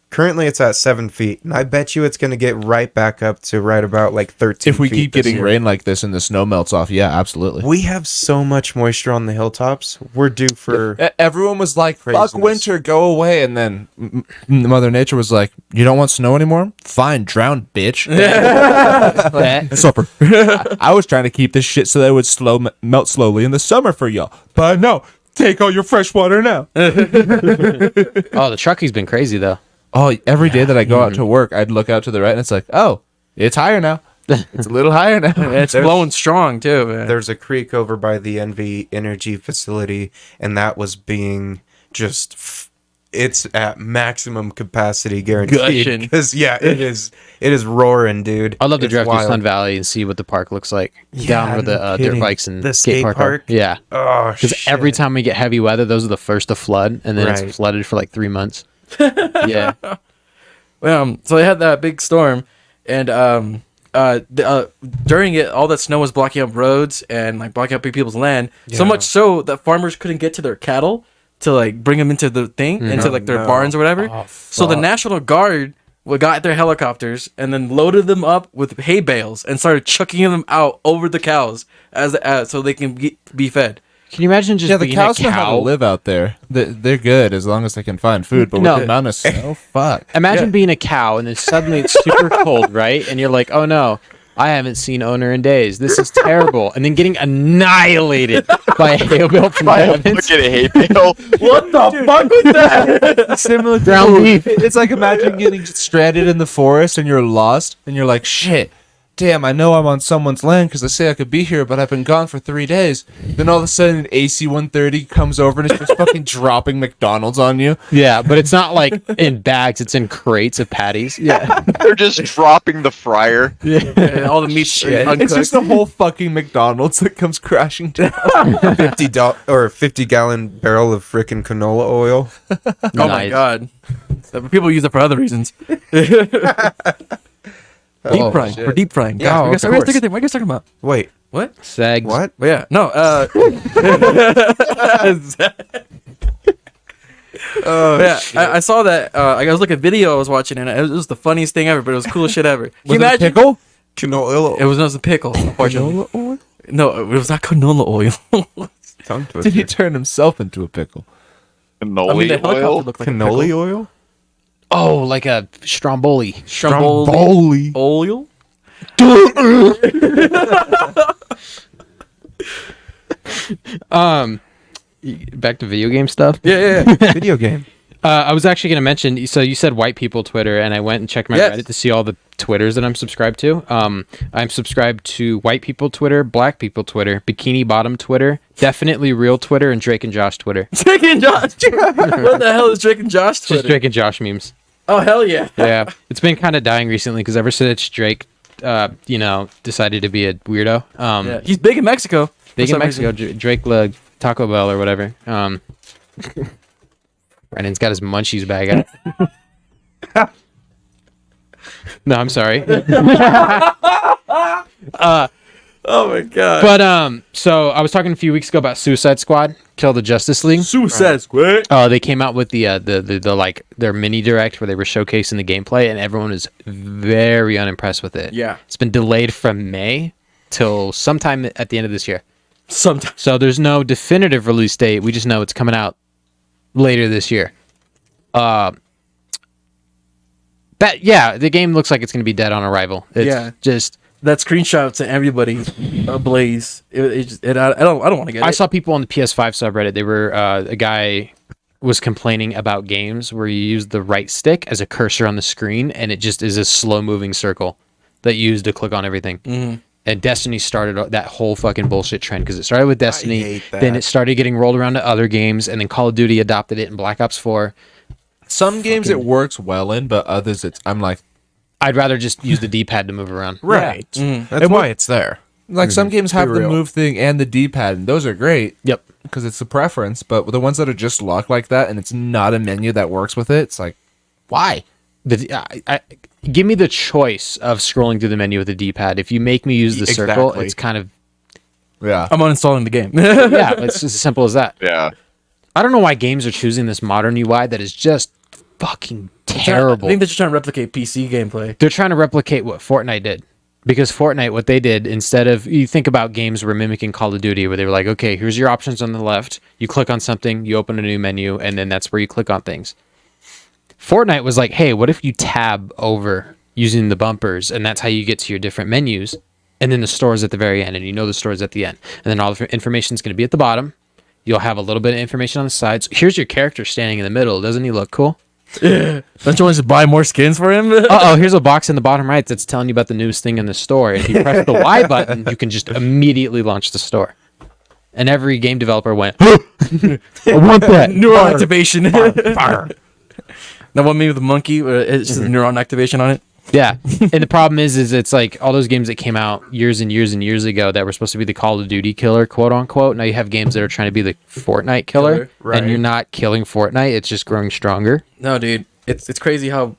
currently it's at 7 feet, and I bet you it's going to get right back up to right about like 13 If we feet keep this getting year. rain like this and the snow melts off, yeah, absolutely. We have so much moisture on the hilltops. We're due for... Everyone was like, fuck Craziness. winter, go away. And then Mother Nature was like, you don't want snow anymore? Fine, drown, bitch. Supper. I was trying to keep this shit so that it would melt slowly in the summer for y'all. But no, take all your fresh water now. Oh, the Truckee's been crazy though. Oh, every day that I go out to work, I'd look out to the right and it's like, oh, it's higher now. It's a little higher now. It's blowing strong too, man. There's a creek over by the NV Energy facility, and that was being just... It's at maximum capacity guaranteed. Gushing. Because, yeah, it is roaring, dude. I'd love to It's drive through wild. Sun Valley and see what the park looks like Yeah, down where the no dirt kidding. bikes and The skate skate park. park? Yeah, Oh, because every time we get heavy weather, those are the first to flood, and then Right. it's flooded for like 3 months. Yeah, So they had that big storm, and during it, all that snow was blocking up roads and like blocking up people's land. So Yeah. much so that farmers couldn't get to their cattle to like bring them into the thing, into like their no. barns or whatever. Oh, So the fuck. National Guard got their helicopters and then loaded them up with hay bales and started chucking them out over the cows as so they can be fed. can you imagine just Yeah, the being cows a know how to cow? live out there. They're good as long as they can find food. But No. with the amount of snow, fuck. Imagine being a cow and then suddenly it's super cold, right? And you're like, oh no, I haven't seen owner in days. This is terrible. And then getting annihilated by a hail bale from the heavens. Look at a hay bale. What the fuck was that? Similar Ground beef. It's like imagine getting stranded in the forest and you're lost and you're like, shit, damn, I know I'm on someone's land because they say I could be here, but I've been gone for 3 days. Then all of a sudden an AC-130 comes over and it's just fucking dropping McDonald's on you. Yeah, but it's not like in bags, it's in crates of patties. Yeah. They're just dropping the fryer. And all the meat's uncooked. It's just a whole fucking McDonald's that comes crashing down. $50 barrel of frickin' canola oil. Oh my god. People use it for other reasons. Deep frying. For deep frying. Yeah, God, of what are course. you guys talking about? Wait, What? Segs. what? But yeah, no. Yeah, I saw that. I was looking at a video I was watching, and it was the funniest thing ever. But it was the coolest shit ever. Can you Was it a imagine? pickle? Canola oil. It was a pickle. Unfortunately, oil? no, it was not canola oil. Tongue Did he twister. turn himself into a pickle? Cannoli I mean, the helicopter oil. looked like Cannoli oil? Oh, like a Stromboli. Stromboli oil. Back to video game stuff. Yeah. Video game. I was actually going to mention. So you said white people Twitter, and I went and checked my Yes. Reddit to see all the Twitters that I'm subscribed to. I'm subscribed to white people Twitter, black people Twitter, bikini bottom Twitter, definitely real Twitter, and Drake and Josh Twitter. Drake and Josh. What the hell is Drake and Josh Twitter? Just Drake and Josh memes. Oh hell yeah. Yeah, it's been kind of dying recently because ever since Drake, decided to be a weirdo. Yeah, he's big in Mexico. Big for in some Mexico, reason. Drake Taco Bell or whatever. Brandon's got his munchies bag out. No, I'm sorry. Oh my god. But so I was talking a few weeks ago about Suicide Squad, Kill the Justice League. Suicide Squad. They came out with the like their mini direct where they were showcasing the gameplay, and everyone was very unimpressed with it. Yeah. It's been delayed from May till sometime at the end of this year. Sometimes. So there's no definitive release date. We just know it's coming out later this year. The game looks like it's going to be dead on arrival. It's Yeah. just That screenshot to everybody ablaze. I don't want to get it. I saw people on the PS5 subreddit. They were a guy was complaining about games where you use the right stick as a cursor on the screen, and it just is a slow moving circle that you use to click on everything. Mhm. And Destiny started that whole fucking bullshit trend because it started with Destiny, hate that. then it started getting rolled around to other games, and then Call of Duty adopted it in Black Ops 4. Some games it works well in, but others I'm like, I'd rather just use the D-pad to move around. right. Mhm. That's why it's there. Like some games have the real. move thing and the D-pad, and those are great Yep. because it's the preference. But the ones that are just locked like that and it's not a menu that works with it, it's like, why? Give me the choice of scrolling through the menu with the D-pad. If you make me use the circle, Exactly. it's kind of Yeah. I'm uninstalling the game. Yeah, it's as simple as that. Yeah. I don't know why games are choosing this modern UI that is just fucking terrible. I think they're just trying to replicate PC gameplay. They're trying to replicate what Fortnite did. Because Fortnite, what they did, instead of, you think about games were mimicking Call of Duty, where they were like, okay, here's your options on the left. You click on something, you open a new menu, and then that's where you click on things. Fortnite was like, hey, what if you tab over using the bumpers, and that's how you get to your different menus, and then the store's at the very end, and you know the store's at the end. And then all the information's going to be at the bottom. You'll have a little bit of information on the sides. Here's your character standing in the middle. Doesn't he look cool? Don't you want to just buy more skins for him? Oh, here's a box in the bottom right that's telling you about the newest thing in the store. If you press the Y button, you can just immediately launch the store. And every game developer went, I want that. Neuron activation. Fire. That one meme with the monkey, it's just neuron activation on it. Yeah. And the problem is it's like all those games that came out years and years and years ago that were supposed to be the Call of Duty killer, quote unquote. Now you have games that are trying to be the Fortnite killer. Right. And you're not killing Fortnite. It's just growing stronger. No, dude, it's crazy how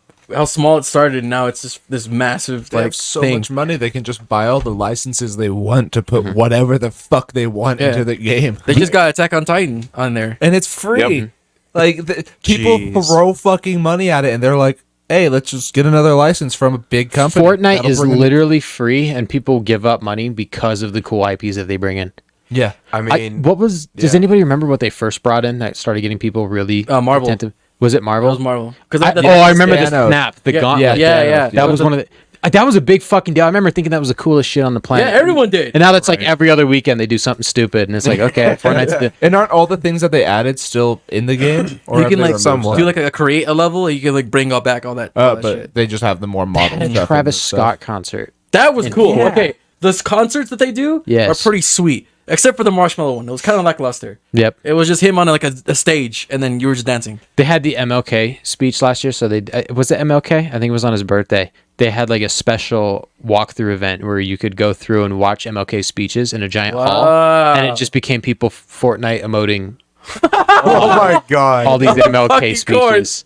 small it started, and now it's just this massive They like have so thing. much money they can just buy all the licenses they want to put whatever the fuck they want Yeah. into the game. They just got Attack on Titan on there. And it's free. Yep. Like people Jeez. throw fucking money at it, and they're like, "Hey, let's just get another license from a big company." Fortnite That'll is bring in-" literally free, and people give up money because of the cool IPs that they bring in. Yeah. I mean, Does anybody remember what they first brought in that started getting people really Marvel. attentive? Was it That Marvel? was Marvel. I remember the Thanos. snap, the Yeah, gauntlet. yeah. That was one of the. That was a big fucking deal. I remember thinking that was the coolest shit on the planet. Yeah, everyone did. And now that's like every other weekend they do something stupid, and it's like, okay, Fortnite's the. And aren't all the things that they added still in the game? Or You have can they like removed somewhat. do like a create a level, and you can like bring all back all that. all that but shit. they just have the more modern And stuff. in Travis the Scott stuff. concert. That was cool. Yeah. Okay, those concerts that they do Yes. are pretty sweet, except for the Marshmallow one. It was kind of lackluster. Yep. It was just him on like a stage, and then you were just dancing. They had the MLK speech last year, so they was it MLK? I think it was on his birthday. They had like a special walkthrough event where you could go through and watch MLK speeches in a giant hall, Wow. and it just became people Fortnite emoting oh my god. all these MLK Fucking speeches.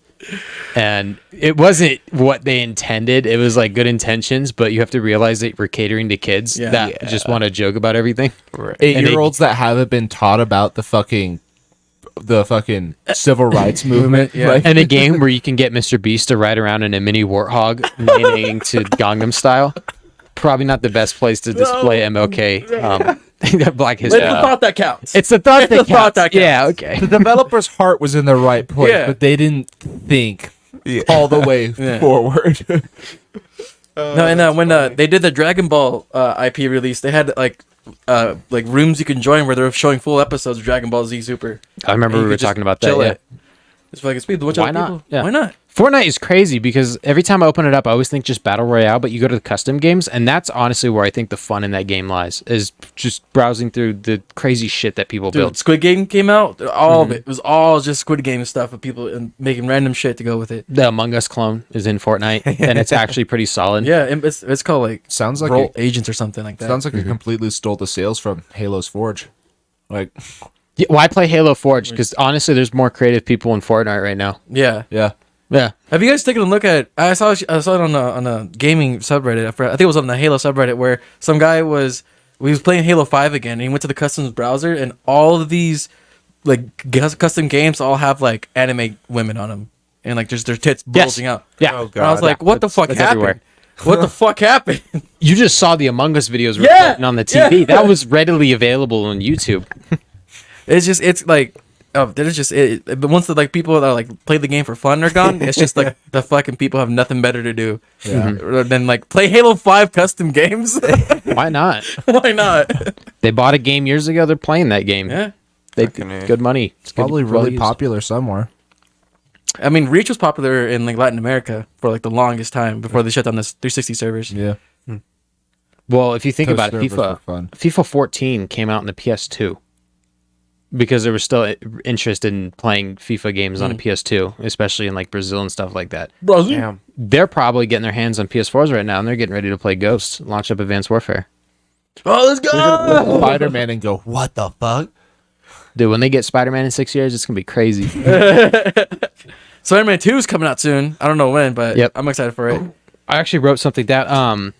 And it wasn't what they intended. It was like good intentions, but you have to realize that we're catering to kids Yeah. that just want to joke about everything. Right. 8-year-olds that haven't been taught about the fucking civil rights movement. Yeah. Like, And a game where you can get Mr. Beast to ride around in a mini warthog, neighing to Gangnam Style. Probably not the best place to display MLK Black It's History. the thought that counts. It's the thought It's that the thought counts. that Yeah, counts. okay. the developer's heart was in the right place, Yeah. but they didn't think Yeah. all the way Yeah. forward. No, and when they did the Dragon Ball IP release, they had like rooms you can join where they're showing full episodes of Dragon Ball Z Super. I remember And we you were could just talking about that. chill Yeah. it. It's fucking speed. Watch Why out, not? people. Yeah. Why not? Fortnite is crazy because every time I open it up, I always think just battle royale, but you go to the custom games, and that's honestly where I think the fun in that game lies, is just browsing through the crazy shit that people Dude, build. Squid Game came out. All of it was all just Squid Game stuff of people and making random shit to go with it. The Among Us clone is in Fortnite, and it's actually pretty solid. Yeah, and it's called like Sounds like Role Agents or something like that. Sounds like it completely stole the sales from Halo's Forge. Like, Yeah, why play Halo Forge? Because honestly, there's more creative people in Fortnite right now. yeah. yeah. Yeah. Have you guys taken a look at? I saw it on a gaming subreddit. I think it was on the Halo subreddit where some guy was playing Halo 5 again. And he went to the customs browser, and all of these like custom games all have like anime women on them, and like just their tits bulging out. Yeah. Oh, And I was God. like, what the fuck that's happened? everywhere. What the fuck happened? You just saw the Among Us videos Yeah, recording on the TV. yeah. That was readily available on YouTube. It's like. Oh, there's just it. But once the like people that are, like play the game for fun are gone, it's just like the fucking people have nothing better to do than like play Halo 5 custom games. Why not? Why not? They bought a game years ago. They're playing that game. Yeah, They Fucking A. good money. It's good- Probably well really used. popular somewhere. I mean, Reach was popular in like Latin America for like the longest time before they shut down this 360 servers. Yeah. Well, if you think Those about it, servers were FIFA fun. FIFA 14 came out in the PS2 because there was still interest in playing FIFA games on a PS2, especially in like Brazil and stuff like that. Damn. They're probably getting their hands on PS4s right now, and they're getting ready to play Ghosts, launch up Advanced Warfare. Oh, let's go! Spider-Man and go, what the fuck? Dude, when they get Spider-Man in 6 years, it's gonna be crazy. Spider-Man 2 is coming out soon. I don't know when, but Yep. I'm excited for it. I actually wrote something down.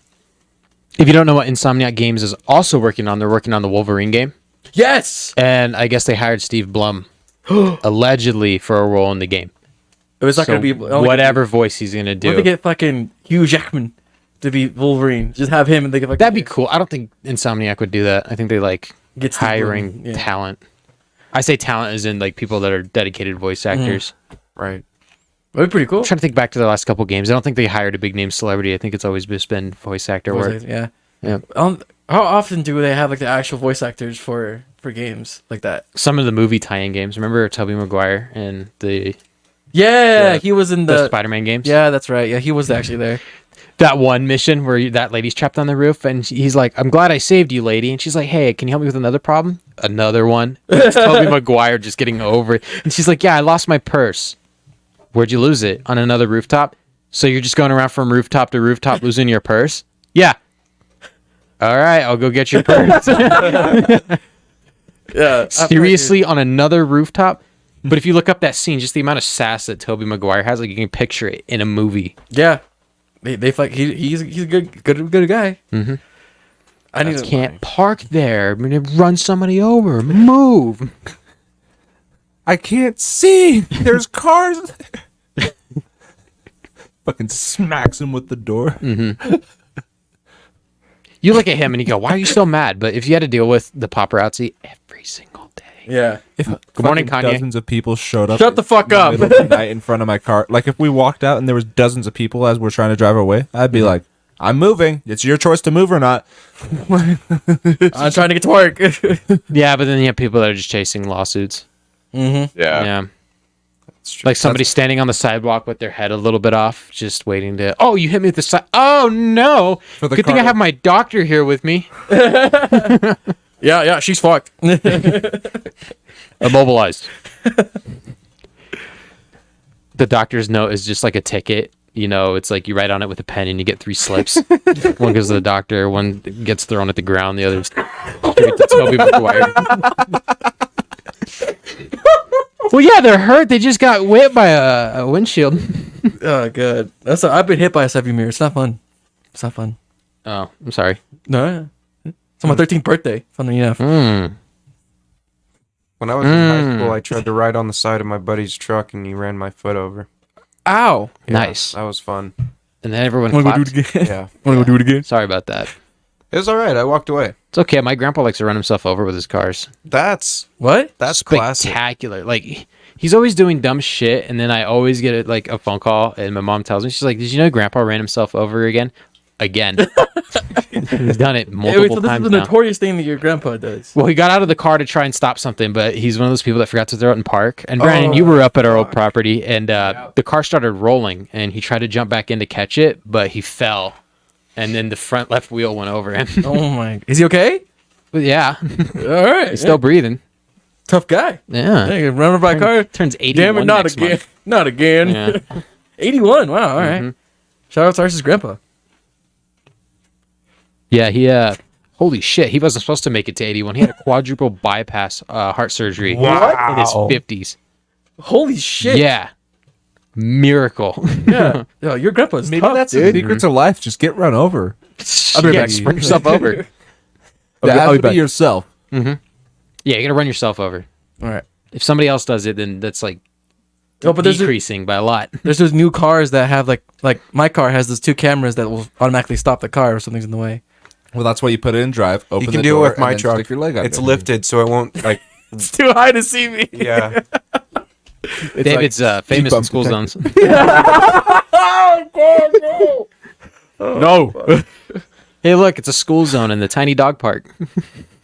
If you don't know what Insomniac Games is also working on, they're working on the Wolverine game. Yes. And I guess they hired Steve Blum, allegedly, for a role in the game. It was not So gonna be whatever voice he's gonna What if they do. get fucking Hugh Jackman to be Wolverine? Just have him and they get fucking. That'd be cool. I don't think Insomniac would do that. I think they like Get Steve hiring Blum, yeah. talent. I say talent as in like people that are dedicated voice actors. Right. That'd be pretty cool. I'm trying to think back to the last couple games. I don't think they hired a big name celebrity. I think it's always just been voice actor work. Yeah. Yeah. How often do they have like the actual voice actors for games like that? Some of the movie tie-in games. Remember Tobey Maguire and the Yeah, The- he was in the the. Spider-Man games? Yeah, that's right. Yeah, he was actually there. That one mission where that lady's trapped on the roof and he's like, "I'm glad I saved you, lady." And she's like, "Hey, can you help me with another problem?" Another one. It's Tobey Maguire just getting over it. And she's like, "Yeah, I lost my purse." "Where'd you lose it?" "On another rooftop." "So you're just going around from rooftop to rooftop losing your purse?" "Yeah." "All right, I'll go get your purse." Yeah, Seriously, on another rooftop? But if you look up that scene, just the amount of sass that Tobey Maguire has, like you can picture it in a movie. Yeah, they like he's a good guy. Mhm. I need You can't park there. I'm gonna run somebody over. Move. I can't see. There's cars. Fucking smacks him with the door. You look at him and you go, "Why are you so mad?" But if you had to deal with the paparazzi every single day. Yeah. If Good morning, fucking Kanye. Dozens of people showed up. Shut the fuck in up. middle of the night in front of my car. Like if we walked out and there was dozens of people as we're trying to drive away, I'd be like, "I'm moving. It's your choice to move or not." I'm trying to get to work. Yeah, but then you have people that are just chasing lawsuits. Mm-hmm. Yeah. Like somebody standing on the sidewalk with their head a little bit off, just waiting to. "Oh, you hit me with the side. Oh no! For the Good thing I car- have my doctor here with me. Yeah, she's fucked. Immobilized." The doctor's note is just like a ticket. You know, it's like you write on it with a pen and you get 3 slips. One goes to the doctor, one gets thrown at the ground, the other's straight to Tobey Maguire. Well, yeah, they're hurt. They just got whipped by a windshield. Oh god, I've been hit by a side mirror. It's not fun. It's not fun. Oh, I'm sorry. No, it's on my 13th birthday. Funny enough. Mm. When I was in high school, I tried to ride on the side of my buddy's truck, and he ran my foot over. Ow. Yeah, Nice. That was fun. And then everyone Wanna go clapped. do it again? Yeah. Wanna go do it again? Sorry about that. It was all right. I walked away. It's okay. My grandpa likes to run himself over with his cars. That's What? classic. Spectacular. Like he's always doing dumb shit, and then I always get like a phone call, and my mom tells me, she's like, "Did you know Grandpa ran himself over again?" Again. He's done it multiple So this times is a now. notorious thing that your grandpa does. Well, he got out of the car to try and stop something, but he's one of those people that forgot to throw it in park. And Brandon, you were up at our old property, and the car started rolling, and he tried to jump back in to catch it, but he fell, and then the front left wheel went over him. Oh my! Is he okay? But yeah, All right. he's still breathing. tough guy. Yeah, Hey, run over by a car. turns 81 Damn it! Not next again. month. Not again. Yeah. 81. Wow. All right. Shout out to Cyrus' grandpa. Yeah, he holy shit, he wasn't supposed to make it to 81. He had a quadruple bypass heart surgery in his 50s. Holy shit. Yeah. Miracle. Yeah. Yo, your grandpa's Maybe tough, that's the dude. secret to life. Just get run over. I'll be right back. Run yourself over. Okay, That I'll has be to back. be yourself. Yeah, you gotta run yourself over. All right. If somebody else does it, then that's like Oh, but decreasing by a lot. there's those new cars that have like my car has those 2 cameras that will automatically stop the car if something's in the way. Well, that's why you put it in drive. Open You the can do door, it with and my then truck. Stick your leg up It's there. lifted, so it won't like. It's too high to see me. Yeah. David's famous in bump school detector. zones. No. Hey, look, it's a school zone in the tiny dog park.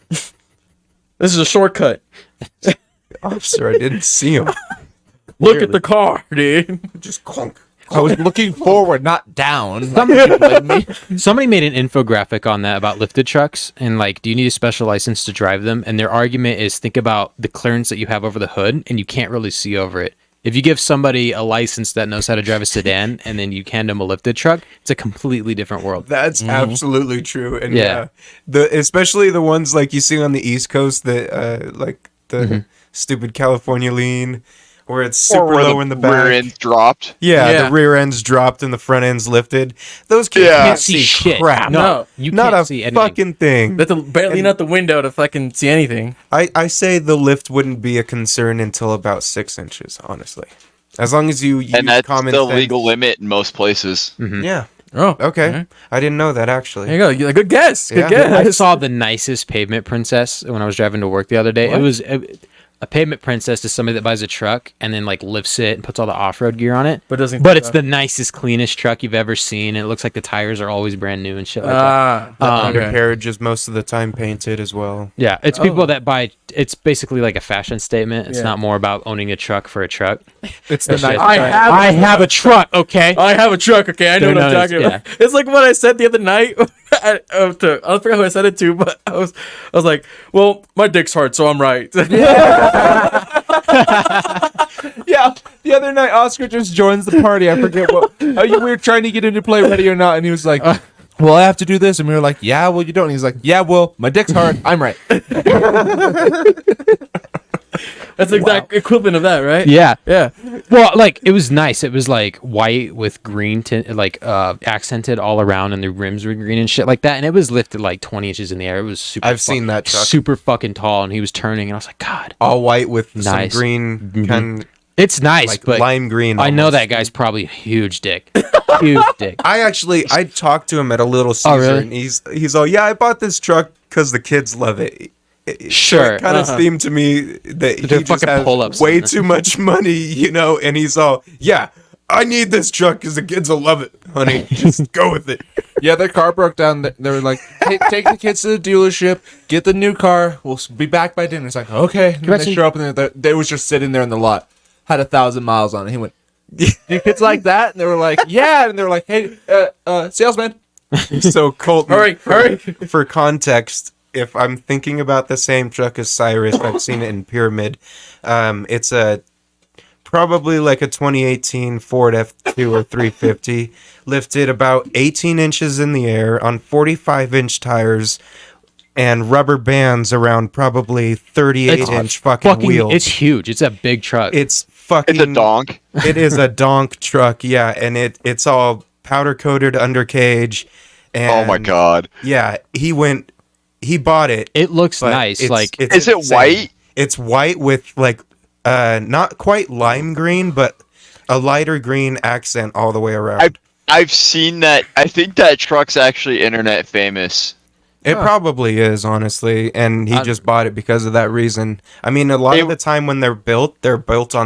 This is a shortcut. Officer, I didn't see him. Look at the car, dude. Just clunk. I was looking forward, not down. Somebody made an infographic on that about lifted trucks and like, do you need a special license to drive them? And their argument is think about the clearance that you have over the hood and you can't really see over it. If you give somebody a license that knows how to drive a sedan and then you hand them a lifted truck, it's a completely different world. That's absolutely true. And Yeah. especially the ones like you see on the East Coast that like the stupid California lean where it's super or where low in the back. rear end dropped. Yeah. The rear end's dropped and the front end's lifted. Those kids Yeah. can't see shit. crap. No. you Not can't a see anything. fucking thing. That's barely lean out the window to fucking see anything. I say the lift wouldn't be a concern until about 6 inches, honestly. As long as you use And that's common the sense. legal limit in most places. Yeah. Oh, Okay. okay. I didn't know that actually. There you go. You're like, good guess. Good Yeah. I guess. saw the nicest pavement princess when I was driving to work the other day. What? It was a pavement princess is somebody that buys a truck and then like lifts it and puts all the off-road gear on it. But doesn't. But it's the nicest, cleanest truck you've ever seen. And it looks like the tires are always brand new and shit like that. The Okay. undercarriage is most of the time painted as well. Yeah, it's Oh. people that buy. It's basically like a fashion statement. It's Yeah. not more about owning a truck for a truck. It's the That shit. night. I have a truck. Okay. I have a truck. Okay, I know They're what I'm known as- talking about. It's like what I said the other night. I don't forget who I said it to, but I was like, well, my dick's hard, so I'm right. Yeah, the other night Oscar just joins the party. I forget what we were trying to get him to play Ready or Not, and he was like, "Well, I have to do this," and we were like, "Yeah, well, you don't." And he's like, "Yeah, well, my dick's hard. I'm right." That's the exact equivalent of that, right? Yeah. Yeah. Well, like it was nice. It was like white with green tint, like accented all around, and the rims were green and shit like that. And it was lifted like 20 inches in the air. It was super. I've seen that truck. Super fucking tall, and he was turning, and I was like, God, All white with Nice. some green kind it's nice, like but lime green. I know almost. that guy's probably a huge dick, huge dick. I talked to him at a Little Caesar, really? and he's all, yeah, I bought this truck because the kids love it. Sure. It kind of seemed to me that he They're just fucking has pull-ups way on this. too much money, you know, and he's all, yeah, I need this truck because the kids will love it, honey. Just go with it. Yeah, their car broke down. They were like, hey, "Take the kids to the dealership, get the new car. We'll be back by dinner." It's like, okay. And then they imagine- show up and they was just sitting there in the lot, had 1,000 miles on it. He went, "Do kids like that?" And they were like, "Yeah." And they were like, "Hey, salesman." So Colton, Hurry. for context, if I'm thinking about the same truck as Cyrus, I've seen it in Pyramid. It's probably like a 2018 Ford F2 or 350, lifted about 18 inches in the air on 45-inch tires and rubber bands around probably 38-inch fucking wheels. It's huge. It's a big truck. It's fucking. It's a donk. It is a donk truck, yeah, and it's all powder coated undercage. And Oh my god. Yeah, he bought it. It looks but nice. it's- Like it's Is it insane. white? It's white with like not quite lime green, but a lighter green accent all the way around. I've seen that. I think that truck's actually internet famous. It probably is, honestly, and he just bought it because of that reason. I mean, a lot of the time when they're built on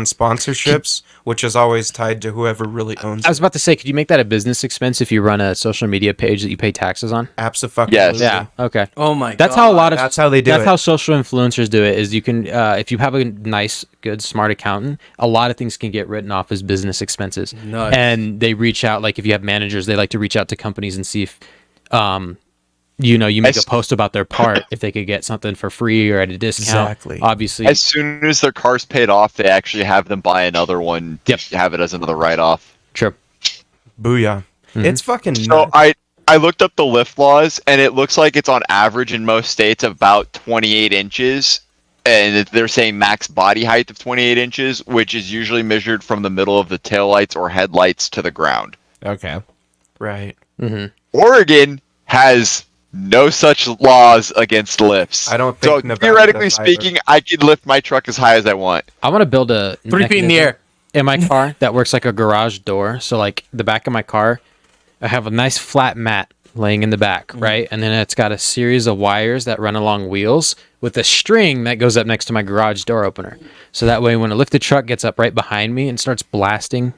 sponsorships, which is always tied to whoever really owns I was it. about to say, could you make that a business expense if you run a social media page that you pay taxes on? Absolutely. Yes. Yeah. Okay. Oh my god. That's how a lot of That's how they do That's it. how social influencers do it. Is you can if you have a nice, good, smart accountant, a lot of things can get written off as business expenses. Nice. And they reach out, like if you have managers, they like to reach out to companies and see if you make a post about their part if they could get something for free or at a discount. Exactly. Obviously. As soon as their car's paid off, they actually have them buy another one. Yep. Have it as another write-off. True. Booyah. It's fucking So nuts. I looked up the lift laws, and it looks like it's on average in most states about 28 inches. And they're saying max body height of 28 inches, which is usually measured from the middle of the taillights or headlights to the ground. Okay. Right. Oregon has no such laws against lifts. I don't So think Nevada theoretically does either. speaking, I could lift my truck as high as I want. I want to build a 3 feet in the mechanism air. in my car that works like a garage door. So like the back of my car, I have a nice flat mat laying in the back, right? And then it's got a series of wires that run along wheels with a string that goes up next to my garage door opener. So that way when a lifted truck gets up right behind me and starts blasting,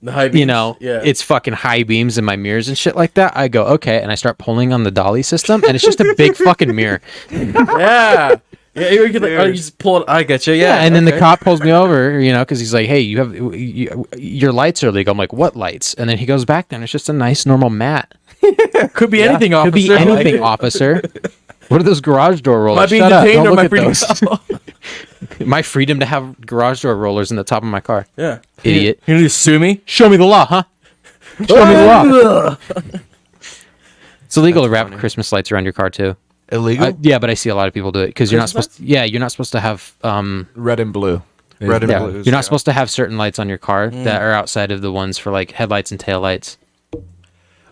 The high beams. Yeah. it's fucking high beams in my mirrors and shit like that, I go, okay, and I start pulling on the dolly system, and it's just a big fucking mirror. yeah. Yeah, you could you just pull it. I get you. Yeah. And then the okay. cop pulls me over, because he's like, hey, your lights are legal. I'm like, what lights? And then he goes back there, and it's just a nice, normal mat. could be anything. Could be officer. anything, officer. What are those garage door rollers? Am I being Shut up. detained Don't or look my at freedom? those. My freedom to have garage door rollers in the top of my car. Yeah. Idiot. You just sue me? Show me the law, huh? Show me the law. It's illegal to wrap Christmas lights around your car too. Illegal? Yeah, but I see a lot of people do it because you're not supposed. You're not supposed to have Red and blue. Red and Yeah, blues. you're not yeah. supposed to have certain lights on your car that are outside of the ones for like headlights and taillights.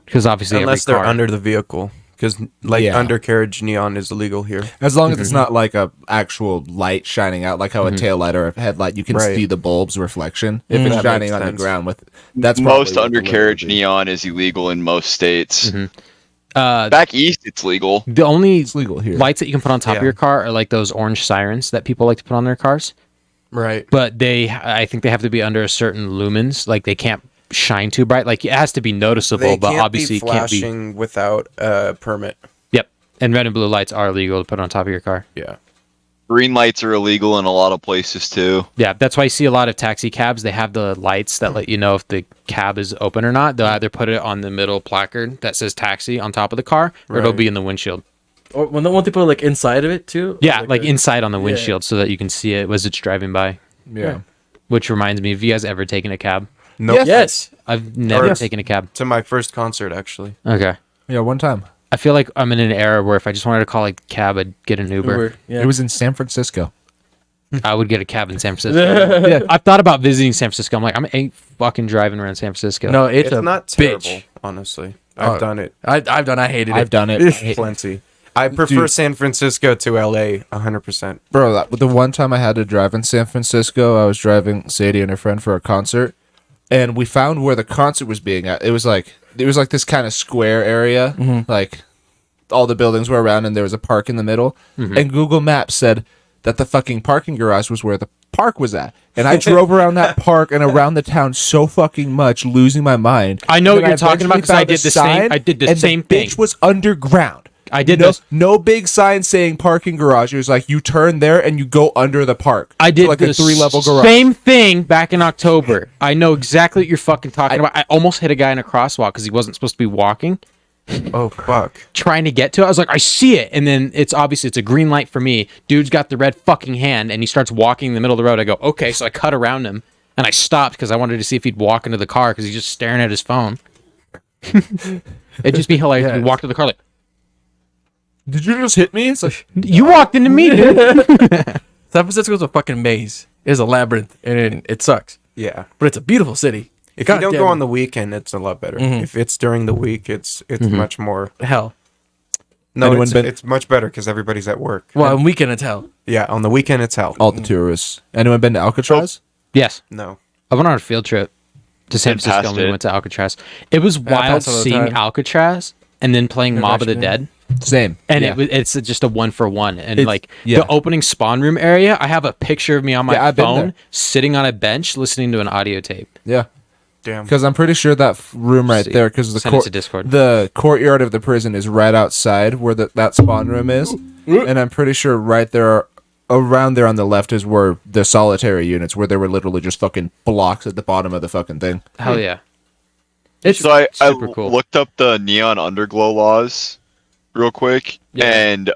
Because obviously, Unless every they're car, under the vehicle, because like Yeah. undercarriage neon is illegal here. As long as it's not like a actual light shining out, like how a tail light or a headlight, you can Right. see the bulb's reflection. If it's That shining makes on the sense. ground, with that's Most probably what the limit undercarriage would be. neon is illegal in most states. uh, Back east, it's legal. the only It's legal here. lights that you can put on top of Yeah. your car are like those orange sirens that people like to put on their cars. Right. But I think they have to be under a certain lumens. Like they can't shine too bright. Like it has to be noticeable, They but can't obviously be it can't be. flashing without a permit. Yep. And red and blue lights are illegal to put on top of your car. Yeah. Green lights are illegal in a lot of places too. Yeah, that's why you see a lot of taxi cabs. They have the lights that let you know if the cab is open or not. They'll either put it on the middle placard that says taxi on top of the car, or it'll Right. be in the windshield. Or when they put it like inside of it too. Yeah, like a- inside on the windshield so that you can see it as it's driving by. Yeah. Which reminds me, have you guys ever taken a cab? Nope. Yes. Yes. I've never Yes. taken a cab. To my first concert, actually. Okay. Yeah, one time. I feel like I'm in an era where if I just wanted to call a cab, I'd get an Uber. Uber. Yeah. It was in San Francisco. I would get a cab in San Francisco. Yeah. I've thought about visiting San Francisco. I'm like, I ain't fucking driving around San Francisco. no, it's a not bitch. terrible, honestly. Oh. I've done it I've done. I hated it. I've done it. I hate- plenty. I prefer Dude. San Francisco to LA 100%. Bro, the one time I had to drive in San Francisco, I was driving Sadie and her friend for a concert, and we found where the concert was being at. It was like this kind of square area, like all the buildings were around, and there was a park in the middle. And Google Maps said that the fucking parking garage was where the park was at. And I drove around that park and around the town so fucking much, losing my mind. I know And what you're talking about, eventually 'cause I found did a the same- sign, I did the and same thing. Bitch was underground. I did no, this. no big sign saying parking garage. It was like you turn there and you go under the park. I did like the a 3-level garage. same thing back in October. I know exactly what you're fucking talking about. I almost hit a guy in a crosswalk because he wasn't supposed to be walking, Oh, fuck. trying to get to it. I was like, I see it, and then it's a green light for me. Dude's got the red fucking hand, and he starts walking in the middle of the road. I go, okay, so I cut around him, and I stopped because I wanted to see if he'd walk into the car because he's just staring at his phone. It'd just be hilarious if he walked to the car like, Did you just hit me? It's like you walked into me, dude. San Francisco's a fucking maze. It's a labyrinth, and it sucks. Yeah. But it's a beautiful city. If God you don't damn go it. on the weekend, it's a lot better. If it's during the week, it's much more. Hell. No, Anyone it's, been- it's much better because everybody's at work. Well, on weekend it's hell. Yeah, on the weekend, it's hell. all the tourists. Anyone been to Alcatraz? Yes, No. I went on a field trip to San Been Francisco past and we it. went to Alcatraz. It was wild pass all the seeing time. Alcatraz and then playing Mob of the actually Dead. Same. And Yeah. it's just a 1-for-1. And It's- like yeah. the opening spawn room area, I have a picture of me on my Yeah, I've been phone there. sitting on a bench listening to an audio tape. Yeah. Damn. Because I'm pretty sure that room right See. there, because Send it to Discord. the courtyard of the prison is right outside where that spawn room is, and I'm pretty sure right there, around there on the left, is where the solitary units, where there were literally just fucking blocks at the bottom of the fucking thing. Hell yeah. It's So I super cool. looked up the neon underglow laws real quick, Yeah. and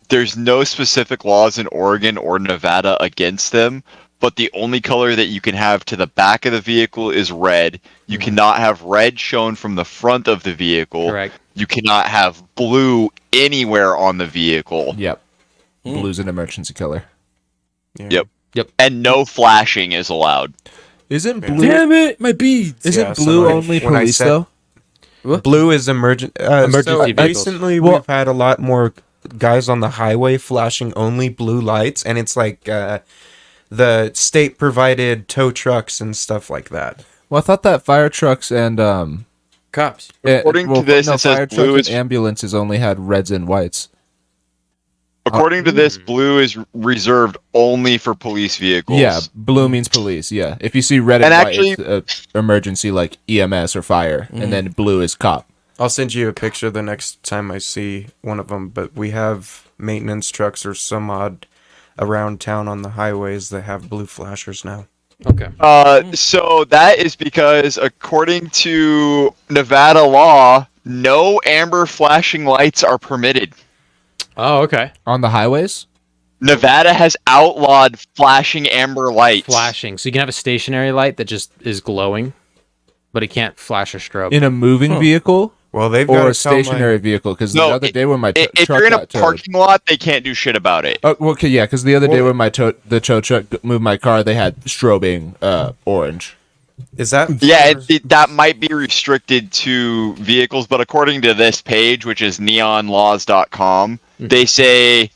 there's no specific laws in Oregon or Nevada against them. But the only color that you can have to the back of the vehicle is red. You cannot have red shown from the front of the vehicle. Correct. You cannot have blue anywhere on the vehicle. Yep. Blue's an emergency color. Yeah. Yep. And no flashing is allowed. Isn't blue? Damn it, my beads. Isn't Yeah, so blue like, only when I police said- though? Blue is emergency. Emergency vehicles. Recently, Well- we've had a lot more guys on the highway flashing only blue lights, and it's like the state provided tow trucks and stuff like that. Well, I thought that fire trucks and Cops. According to this, it says fire blue trucks is- and ambulances only had reds and whites. According to this, blue is reserved only for police vehicles. Yeah, blue means police. Yeah, if you see red and, And white, actually- it's emergency like EMS or fire, and then blue is cop. I'll send you a picture the next time I see one of them. But we have maintenance trucks or some odd around town on the highways that have blue flashers now. Okay. So that is because, according to Nevada law, no amber flashing lights are permitted. Oh, okay. On the highways? Nevada has outlawed flashing amber lights. Flashing. So you can have a stationary light that just is glowing, but it can't flash or strobe. In a moving vehicle Well, they've or got a stationary vehicle? Because the No, other day when my if truck you're in a got towed. parking lot, they can't do shit about it. Oh, well, okay, yeah, because the other day when the tow truck moved my car, they had strobing orange. Is that Yeah, for- that might be restricted to vehicles, but according to this page, which is neonlaws.com, they say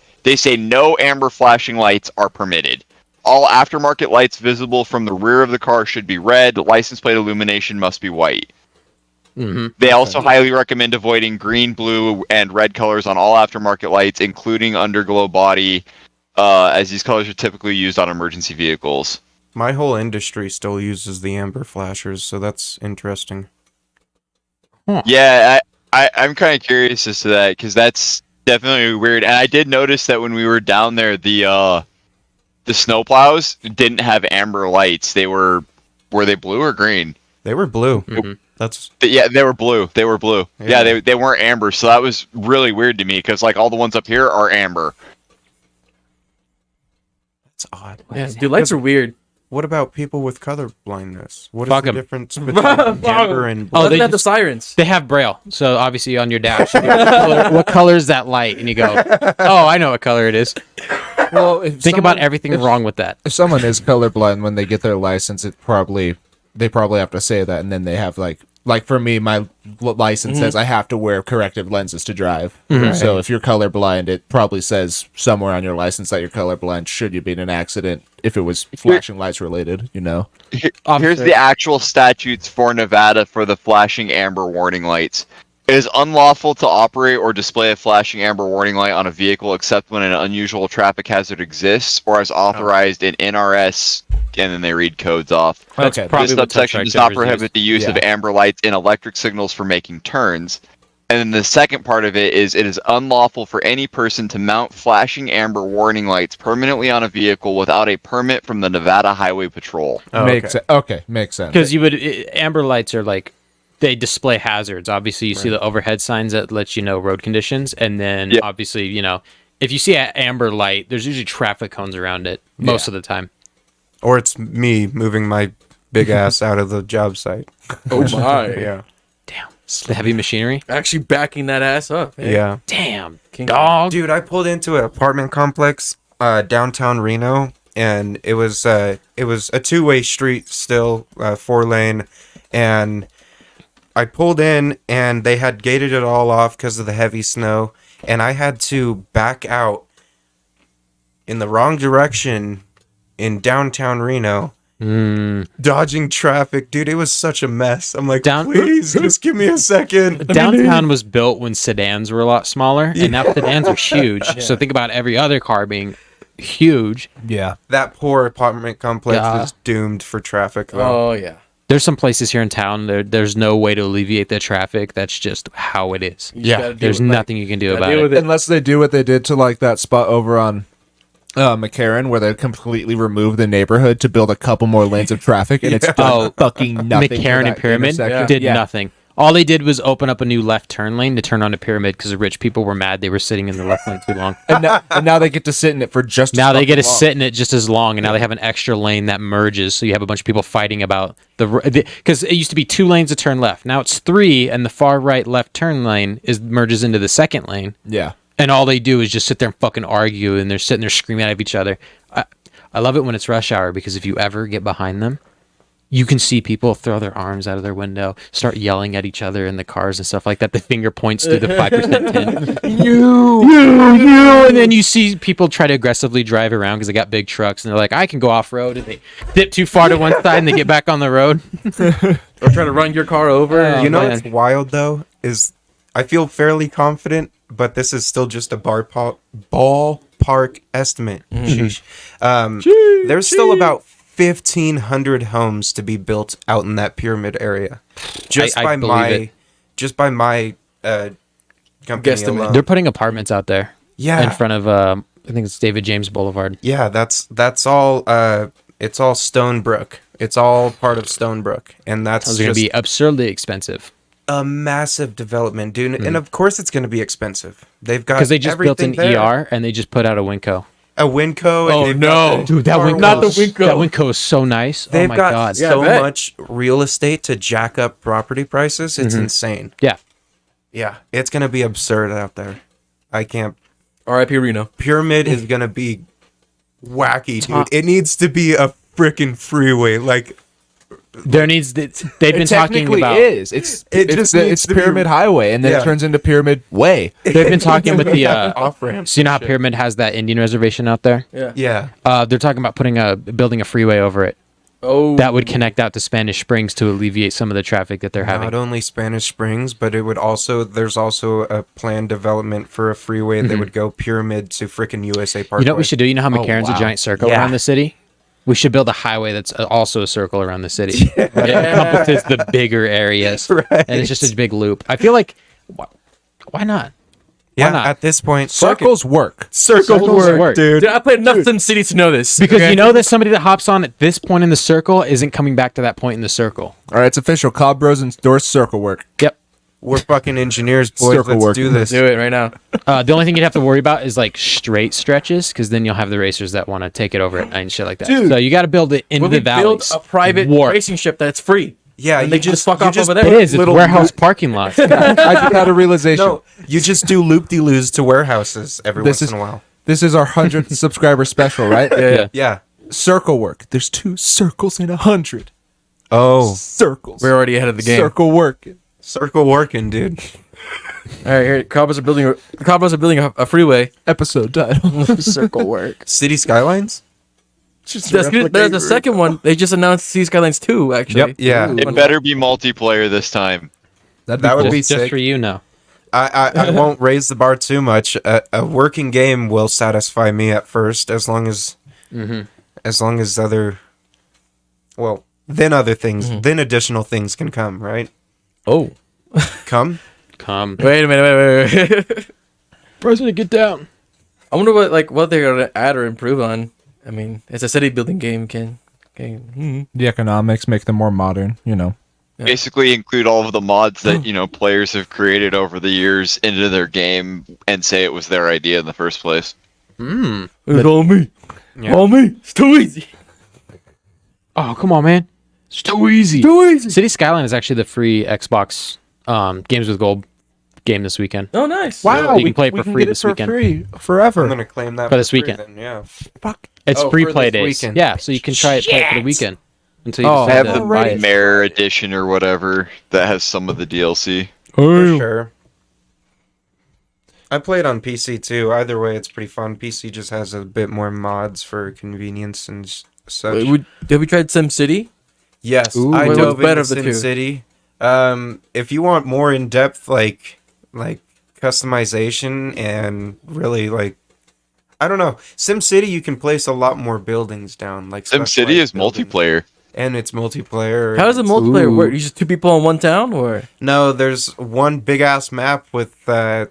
no amber flashing lights are permitted. All aftermarket lights visible from the rear of the car should be red. License plate illumination must be white. They also highly recommend avoiding green, blue, and red colors on all aftermarket lights, including underglow body, as these colors are typically used on emergency vehicles. My whole industry still uses the amber flashers, so that's interesting. Yeah, I'm kind of curious as to that because that's definitely weird. And I did notice that when we were down there, the snowplows didn't have amber lights. Were they blue or green? They were blue. That's Yeah, they were blue. They were blue. Yeah. Yeah, they weren't amber. So that was really weird to me because like all the ones up here are amber. odd. Yeah, dude, lights are weird. What about people with color blindness? What is Fuck the 'em. difference between amber and blue? Oh, Oh, they they have the just- sirens. They have braille, so obviously on your dash, what color is that light? And you go, oh, I know what color it is. Well, if Think about someone- everything wrong with that. If someone is colorblind when they get their license, they probably have to say that, and then they have like for me, my license says I have to wear corrective lenses to drive. So if you're colorblind, it probably says somewhere on your license that you're colorblind. Should you be in an accident, if it was flashing lights related, you know. Here's the actual statutes for Nevada for the flashing amber warning lights. It is unlawful to operate or display a flashing amber warning light on a vehicle except when an unusual traffic hazard exists or is authorized in NRS, and then they read codes off. That's Okay. probably This what subsection Touch does Rector not is prohibit used. the use of Yeah. amber lights in electric signals for making turns. And then the second part of it is unlawful for any person to mount flashing amber warning lights permanently on a vehicle without a permit from the Nevada Highway Patrol. Oh, Makes sense. Because amber lights are like, they display hazards. Obviously, you see the overhead signs that let you know road conditions, and then Yeah. obviously, if you see an amber light, there's usually traffic cones around it most of the time. Or it's me moving my big ass out of the job site. Oh my! Yeah. Damn, the heavy machinery. Actually backing that ass up. man. Yeah. Damn, King dog. Dude, I pulled into an apartment complex downtown Reno, and it was a two-way street still, 4-lane, and I pulled in and they had gated it all off because of the heavy snow, and I had to back out in the wrong direction in downtown Reno, dodging traffic. Dude, it was such a mess. I'm like, please, just give me a second. Downtown was built when sedans were a lot smaller, and now sedans are huge. So think about every other car being huge. yeah. That poor apartment complex Yeah. is doomed for traffic, though. Oh yeah. There's some places here in town there's no way to alleviate the traffic. That's just how it is. You just gotta deal There's with, like, nothing you can do gotta about deal it. with it. Unless they do what they did to like that spot over on McCarran, where they completely removed the neighborhood to build a couple more lanes of traffic, and it's done fucking nothing. for McCarran and that Pyramid intersection. did Yeah. nothing. All they did was open up a new left turn lane to turn onto Pyramid because the rich people were mad they were sitting in the left lane too long. And now they get to sit in it for just Now they get to fucking long. sit in it just as long, and now they have an extra lane that merges. So you have a bunch of people fighting about because it used to be 2 lanes to turn left. Now it's 3, and the far right left turn lane merges into the second lane. Yeah. And all they do is just sit there and fucking argue, and they're sitting there screaming at each other. I love it when it's rush hour because if you ever get behind them, you can see people throw their arms out of their window, start yelling at each other in the cars and stuff like that. The finger points through the 5% tin. You, and then you see people try to aggressively drive around because they got big trucks, and they're like, I can go off road, and they dip too far to one side, and they get back on the road. Or try to run your car over. Oh, You know man. what's wild, though, is I feel fairly confident, but this is still just a ballpark estimate. Sheesh. There's still about 1,500 homes to be built out in that pyramid area. Just I by believe my, it. just by my company Guesstimate. alone. They're putting apartments out there Yeah. in front of, I think it's David James Boulevard. Yeah, that's all. It's all Stonebrook. It's all part of Stonebrook, and that's Those are going just to be absurdly expensive a massive development, dude. And of course, it's going to be expensive. They've got because they just built an everything there. ER and they just put out a Winco. A Winco. Oh, and they've no. got Dude, that car Winco, Not the wash. Winco. that Winco is so nice. They've oh my got god. Yeah, I so bet. much real estate to jack up property prices. It's insane. Yeah. Yeah, it's gonna be absurd out there. I can't. R.I.P. Reno. Pyramid is gonna be wacky, dude. It needs to be a freaking freeway. Like, There needs they've been It talking technically about is. It's It just needs it's to be- Pyramid Highway, and then Yeah. it turns into Pyramid Way. they've been talking with the off ramp. so you know how Pyramid has that Indian reservation out there? Yeah. Yeah, They're talking about building a freeway over it Oh. that would connect out to Spanish Springs to alleviate some of the traffic that they're having. not only Spanish Springs, but it would also. There's also a planned development for a freeway that would go Pyramid to freaking USA Parkway. You know what we should do? You know how McCarran's wow. a giant circle Yeah. around the city? We should build a highway that's also a circle around the city. That encompasses the bigger areas. Right. And it's just a big loop. I feel like, why not? Yeah, not? at this point, Circles work. circles work, dude. Dude, I played enough SimCity to know this. Because okay? you know that somebody that hops on at this point in the circle isn't coming back to that point in the circle. All right, it's official. Cobb Bros endorse circle work. Yep. We're fucking engineers, boys. Circle Let's work. do this. Do it right now. The only thing you'd have to worry about is like straight stretches, because then you'll have the racers that want to take it over at night and shit like that. Dude. So you got to build it into Will the we build valleys. a private Warp. racing ship that's free? Yeah, And they just fuck off over It there. is. It's little- warehouse parking lots. I just had a realization. No, you just do loop-de-loos to warehouses every This once is- in a while. This is our 100th subscriber special, right? Yeah. Yeah. Circle work. There's 2 circles in 100. Oh, Circles. We're already ahead of the game. Circle work. circle working, dude. All right, here, Cowboys are building a freeway. Episode title. Circle work. City Skylines? There's the second one. They just announced Sea Skylines 2, actually. Yep. Yeah. It better be multiplayer this time. That'd That would cool. be Just sick. for you, no. I won't raise the bar too much. A working game will satisfy me at first, as long as other, well, then other things, then additional things can come, right? Oh. Come. Come. Wait a minute. Wait. President, get down. I wonder what they're gonna add or improve on. I mean, it's a city building game. The economics make them more modern, you know. Yeah. Basically include all of the mods that, players have created over the years into their game and say it was their idea in the first place. It's all me. Yeah. All me. It's too easy. Oh, come on, man. It's too easy. Too easy. City Skyline is actually the free Xbox Games with Gold game this weekend. Oh, nice. Wow. You can play it for free get this for weekend. free forever. I'm gonna claim that For this free weekend. then, yeah. Fuck. It's Oh, free for play this days. weekend. Yeah, so you can play it for the weekend until you Oh, I have decide the to buy it. Mare edition or whatever that has some of the DLC. For sure. I played on PC too. Either way, it's pretty fun. PC just has a bit more mods for convenience and such. Have we tried SimCity? Yes, Ooh. I What's dove better into of the two? SimCity. If you want more in depth, like customization and really I don't know, SimCity you can place a lot more buildings down. Like SimCity specialized is buildings. multiplayer. and it's multiplayer. How does the It's- multiplayer Ooh. work? You just 2 people in one town, or No, there's one big ass map with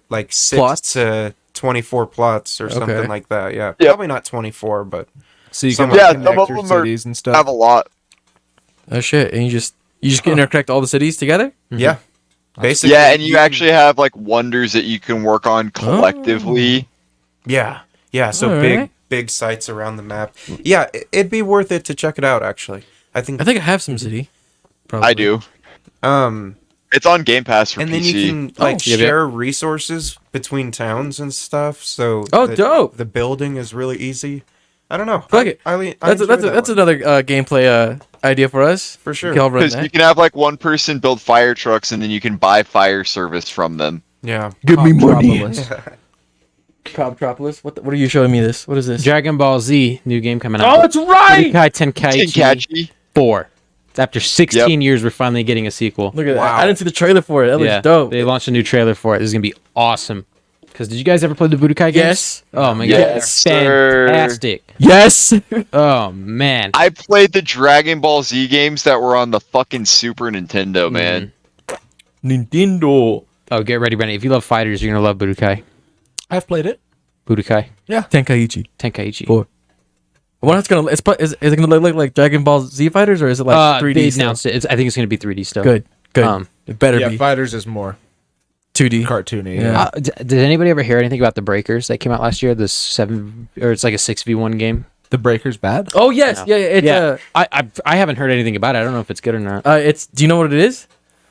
like 6 Plots? to 24 plots or something Okay. like that. Yeah, Yep. probably not 24, but So you Some can of- Yeah, connect some of your them are- cities and stuff. Have a lot. oh shit, and you just interconnect all the cities together? yeah, basically. Yeah, and you actually have like wonders that you can work on collectively. Yeah, yeah. So Alright. big sites around the map. Yeah, it'd be worth it to check it out. Actually, I think. I think I have SimCity. Probably. I do. It's on Game Pass for And PC. then you can like yeah, yeah. share resources between towns and stuff. So Oh, the, dope. The building is really easy. I don't know. Fuck it. I That's enjoy that that's one. another gameplay idea for us. For sure. We can all run Because that. you can have like one person build fire trucks and then you can buy fire service from them. Yeah. Give me money. Cobtropolis. What are you showing me this? What is this? Dragon Ball Z new game coming out. Oh, that's right. Budokai Tenkaichi Tenkaichi. 4. After 16 years, we're finally getting a sequel. Look at Wow. that. I didn't see the trailer for it. That looks dope. They launched a new trailer for it. This is gonna be awesome. Because did you guys ever play the Budokai games? Yes. Oh my Yes, god, sir. fantastic! Yes. Oh man, I played the Dragon Ball Z games that were on the fucking Super Nintendo, man. Nintendo. oh get ready, Brennan. If you love fighters, you're gonna love Budokai. I've played it. Budokai Tenkaichi. Tenkaichi. Four. What it's gonna? Is it gonna look like Dragon Ball Z fighters, or is it like 3D? They still? announced it. I think it's gonna be 3D still. Good. Um, It better Yeah, be Fighters is more 2D. cartoony. Yeah. Yeah. Did anybody ever hear anything about the Breakers that came out last year? The 7 or it's like a 6v1 game. The Breaker's bad. Oh yes, No. yeah. It's I haven't heard anything about it. I don't know if it's good or not. it's. Do you know what it is?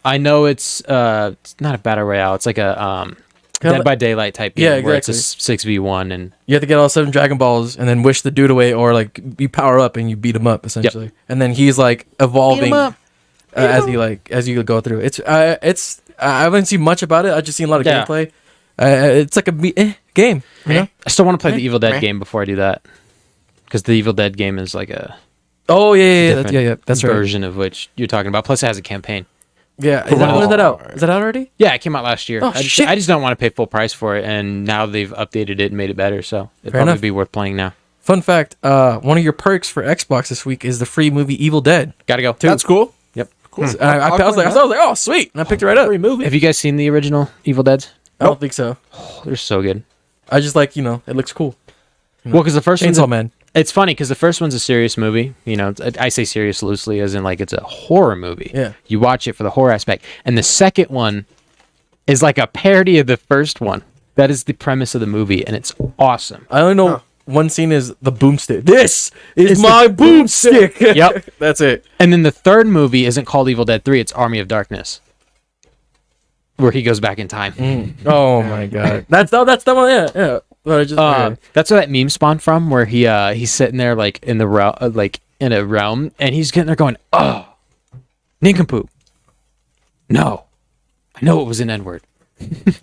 I know it's not a battle royale. It's like a Kinda Dead by Daylight type game. Yeah, Where it's a exactly. 6v1 and You have to get all 7 Dragon Balls and then wish the dude away, or like you power up and you beat him up essentially. And then he's like evolving as you go through. I haven't seen much about it. I just seen a lot of Yeah. gameplay. It's like a game. You know? I still want to play the Evil Dead game before I do that. Because the Evil Dead game is like a Oh yeah, different that's right. version of which you're talking about. Plus, it has a campaign. Yeah, For when one is of that out? Is that out already? Yeah, it came out last year. Oh, shit. I just don't want to pay full price for it, and now they've updated it and made it better, so it'd Fair probably enough. be worth playing now. Fun fact: one of your perks for Xbox this week is the free movie Evil Dead. Gotta go. That's cool. Yep. I was like, oh sweet, and I picked it right up. Have you guys seen the original Evil Deads? I don't think so. Oh, they're so good. I just like it looks cool. Well, because the first one's Chainsaw Man. it's funny because the first one's a serious movie. I say serious loosely, as in like it's a horror movie. Yeah. You watch it for the horror aspect, and the second one is like a parody of the first one. That is the premise of the movie, and it's awesome. I only know one scene is the boomstick. This is my boomstick. Yep. That's it. And then the third movie isn't called Evil Dead 3; it's Army of Darkness, where he goes back in time. Oh my god. That's the one. Yeah. But I just That's where that meme spawned from, where he's sitting there like in the in a realm, and he's getting there going, "Oh, nincompoop." No, I know it was an N-word.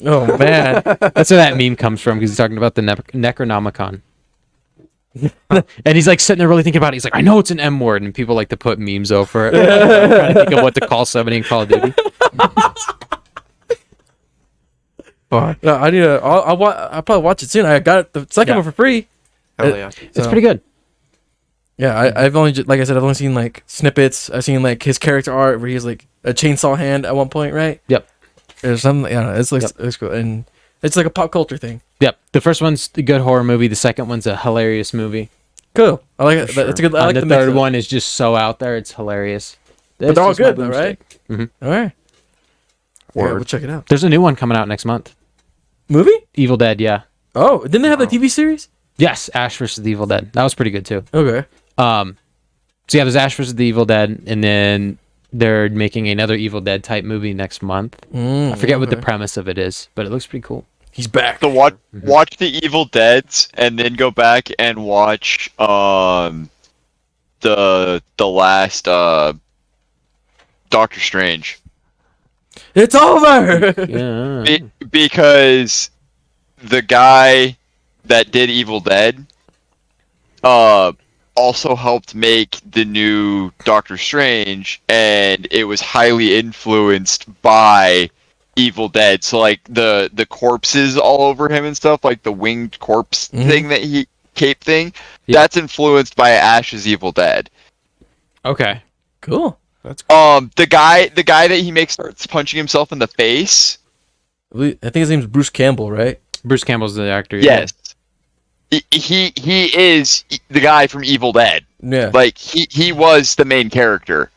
oh man. That's where that meme comes from, because he's talking about the Necronomicon. And he's like sitting there really thinking about it. He's like, I know it's an M word, and people like to put memes over it. Trying to think of what to call somebody in Call of Duty. No, I need to. I'll probably watch it soon. I got the second Yeah. one for free. Hell yeah. It's pretty good. Yeah, I've only like I said, I've only seen like snippets. I've seen like his character art where he's like a chainsaw hand at one point, right? Yep. There's some. Yeah, it's like it's cool, and it's like a pop culture thing. Yep. The first one's a good horror movie. The second one's a hilarious movie. Cool. I like it. It's a good. I like And the mix third of- one is just so out there. It's hilarious. but they're all good though, right? Mhm. All right. Yeah, Word. we'll check it out. There's a new one coming out next month. Movie? Evil Dead, yeah. Oh, didn't they have the TV series? Yes, Ash versus the Evil Dead. That was pretty good too. Okay. So yeah, there's Ash versus the Evil Dead, and then they're making another Evil Dead type movie next month. I forget what the premise of it is, but it looks pretty cool. He's back. So watch the Evil Deads and then go back and watch the last Doctor Strange. It's over. Yeah. Because the guy that did Evil Dead also helped make the new Doctor Strange, and it was highly influenced by Evil Dead. So like the corpses all over him and stuff, like the winged corpse thing that he cape thing, that's influenced by Ash's Evil Dead. Okay. Cool. The guy that he makes starts punching himself in the face. I think his name's Bruce Campbell, right? Bruce Campbell's the actor. Yeah. Yes. He is the guy from Evil Dead. Yeah. Like he was the main character.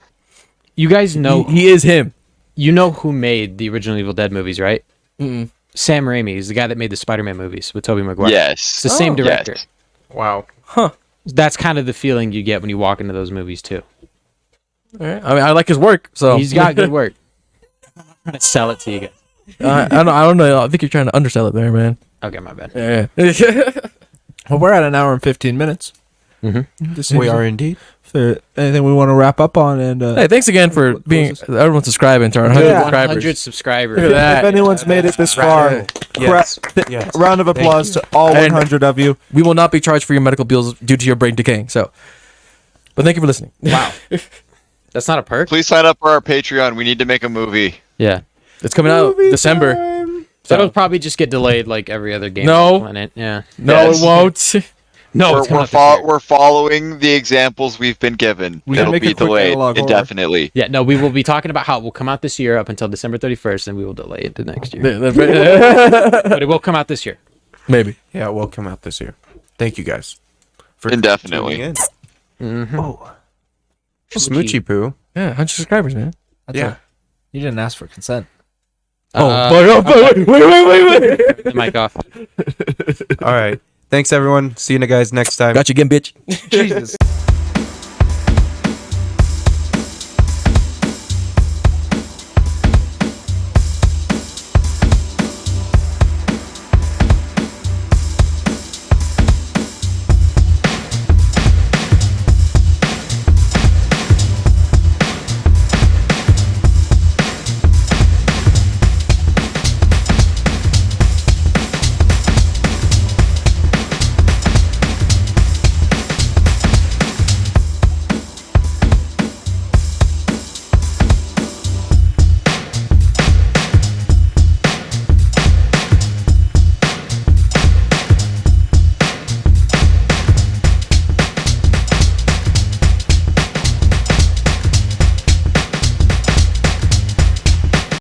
You guys know he is him. you know who made the original Evil Dead movies, right? Mm-mm. Sam Raimi is the guy that made the Spider-Man movies with Tobey Maguire. Yes. It's the same director. Yes. Wow. That's kind of the feeling you get when you walk into those movies too. All right. I mean, I like his work, so He's got good work. I'm gonna sell it to you guys. I don't know. I think you're trying to undersell it there, man. Okay, my bad. Yeah. Well, we're at an hour and 15 minutes. Mm-hmm. We are indeed. Is there anything we want to wrap up on? And Hey, thanks again for being everyone subscribing to our 100 Yeah. subscribers. 100 subscribers. Look at that. if anyone's made it this far, Yes. Yes. round of applause to all And- 100 of you. We will not be charged for your medical bills due to your brain decaying. So, but thank you for listening. Wow. That's not a perk? Please sign up for our Patreon. We need to make a movie. Yeah. It's coming out December. So it'll probably just get delayed like every other game No. on the planet. Yeah. No, Yes. it won't. No, we're, it's coming we're, out this year. we're following the examples we've been given. We can It'll make be a quick delayed analog horror. indefinitely. Yeah, no, we will be talking about how it will come out this year up until December 31st, and we will delay it to next year. But it will come out this year. Maybe. Yeah, it will come out this year. Thank you guys. For Indefinitely. tuning in. Mm-hmm. Smoochy poo. Yeah, 100 subscribers, man. Yeah. You didn't ask for consent. Wait. The mic off. All right. Thanks, everyone. See you guys next time. Got you again, bitch. Jesus.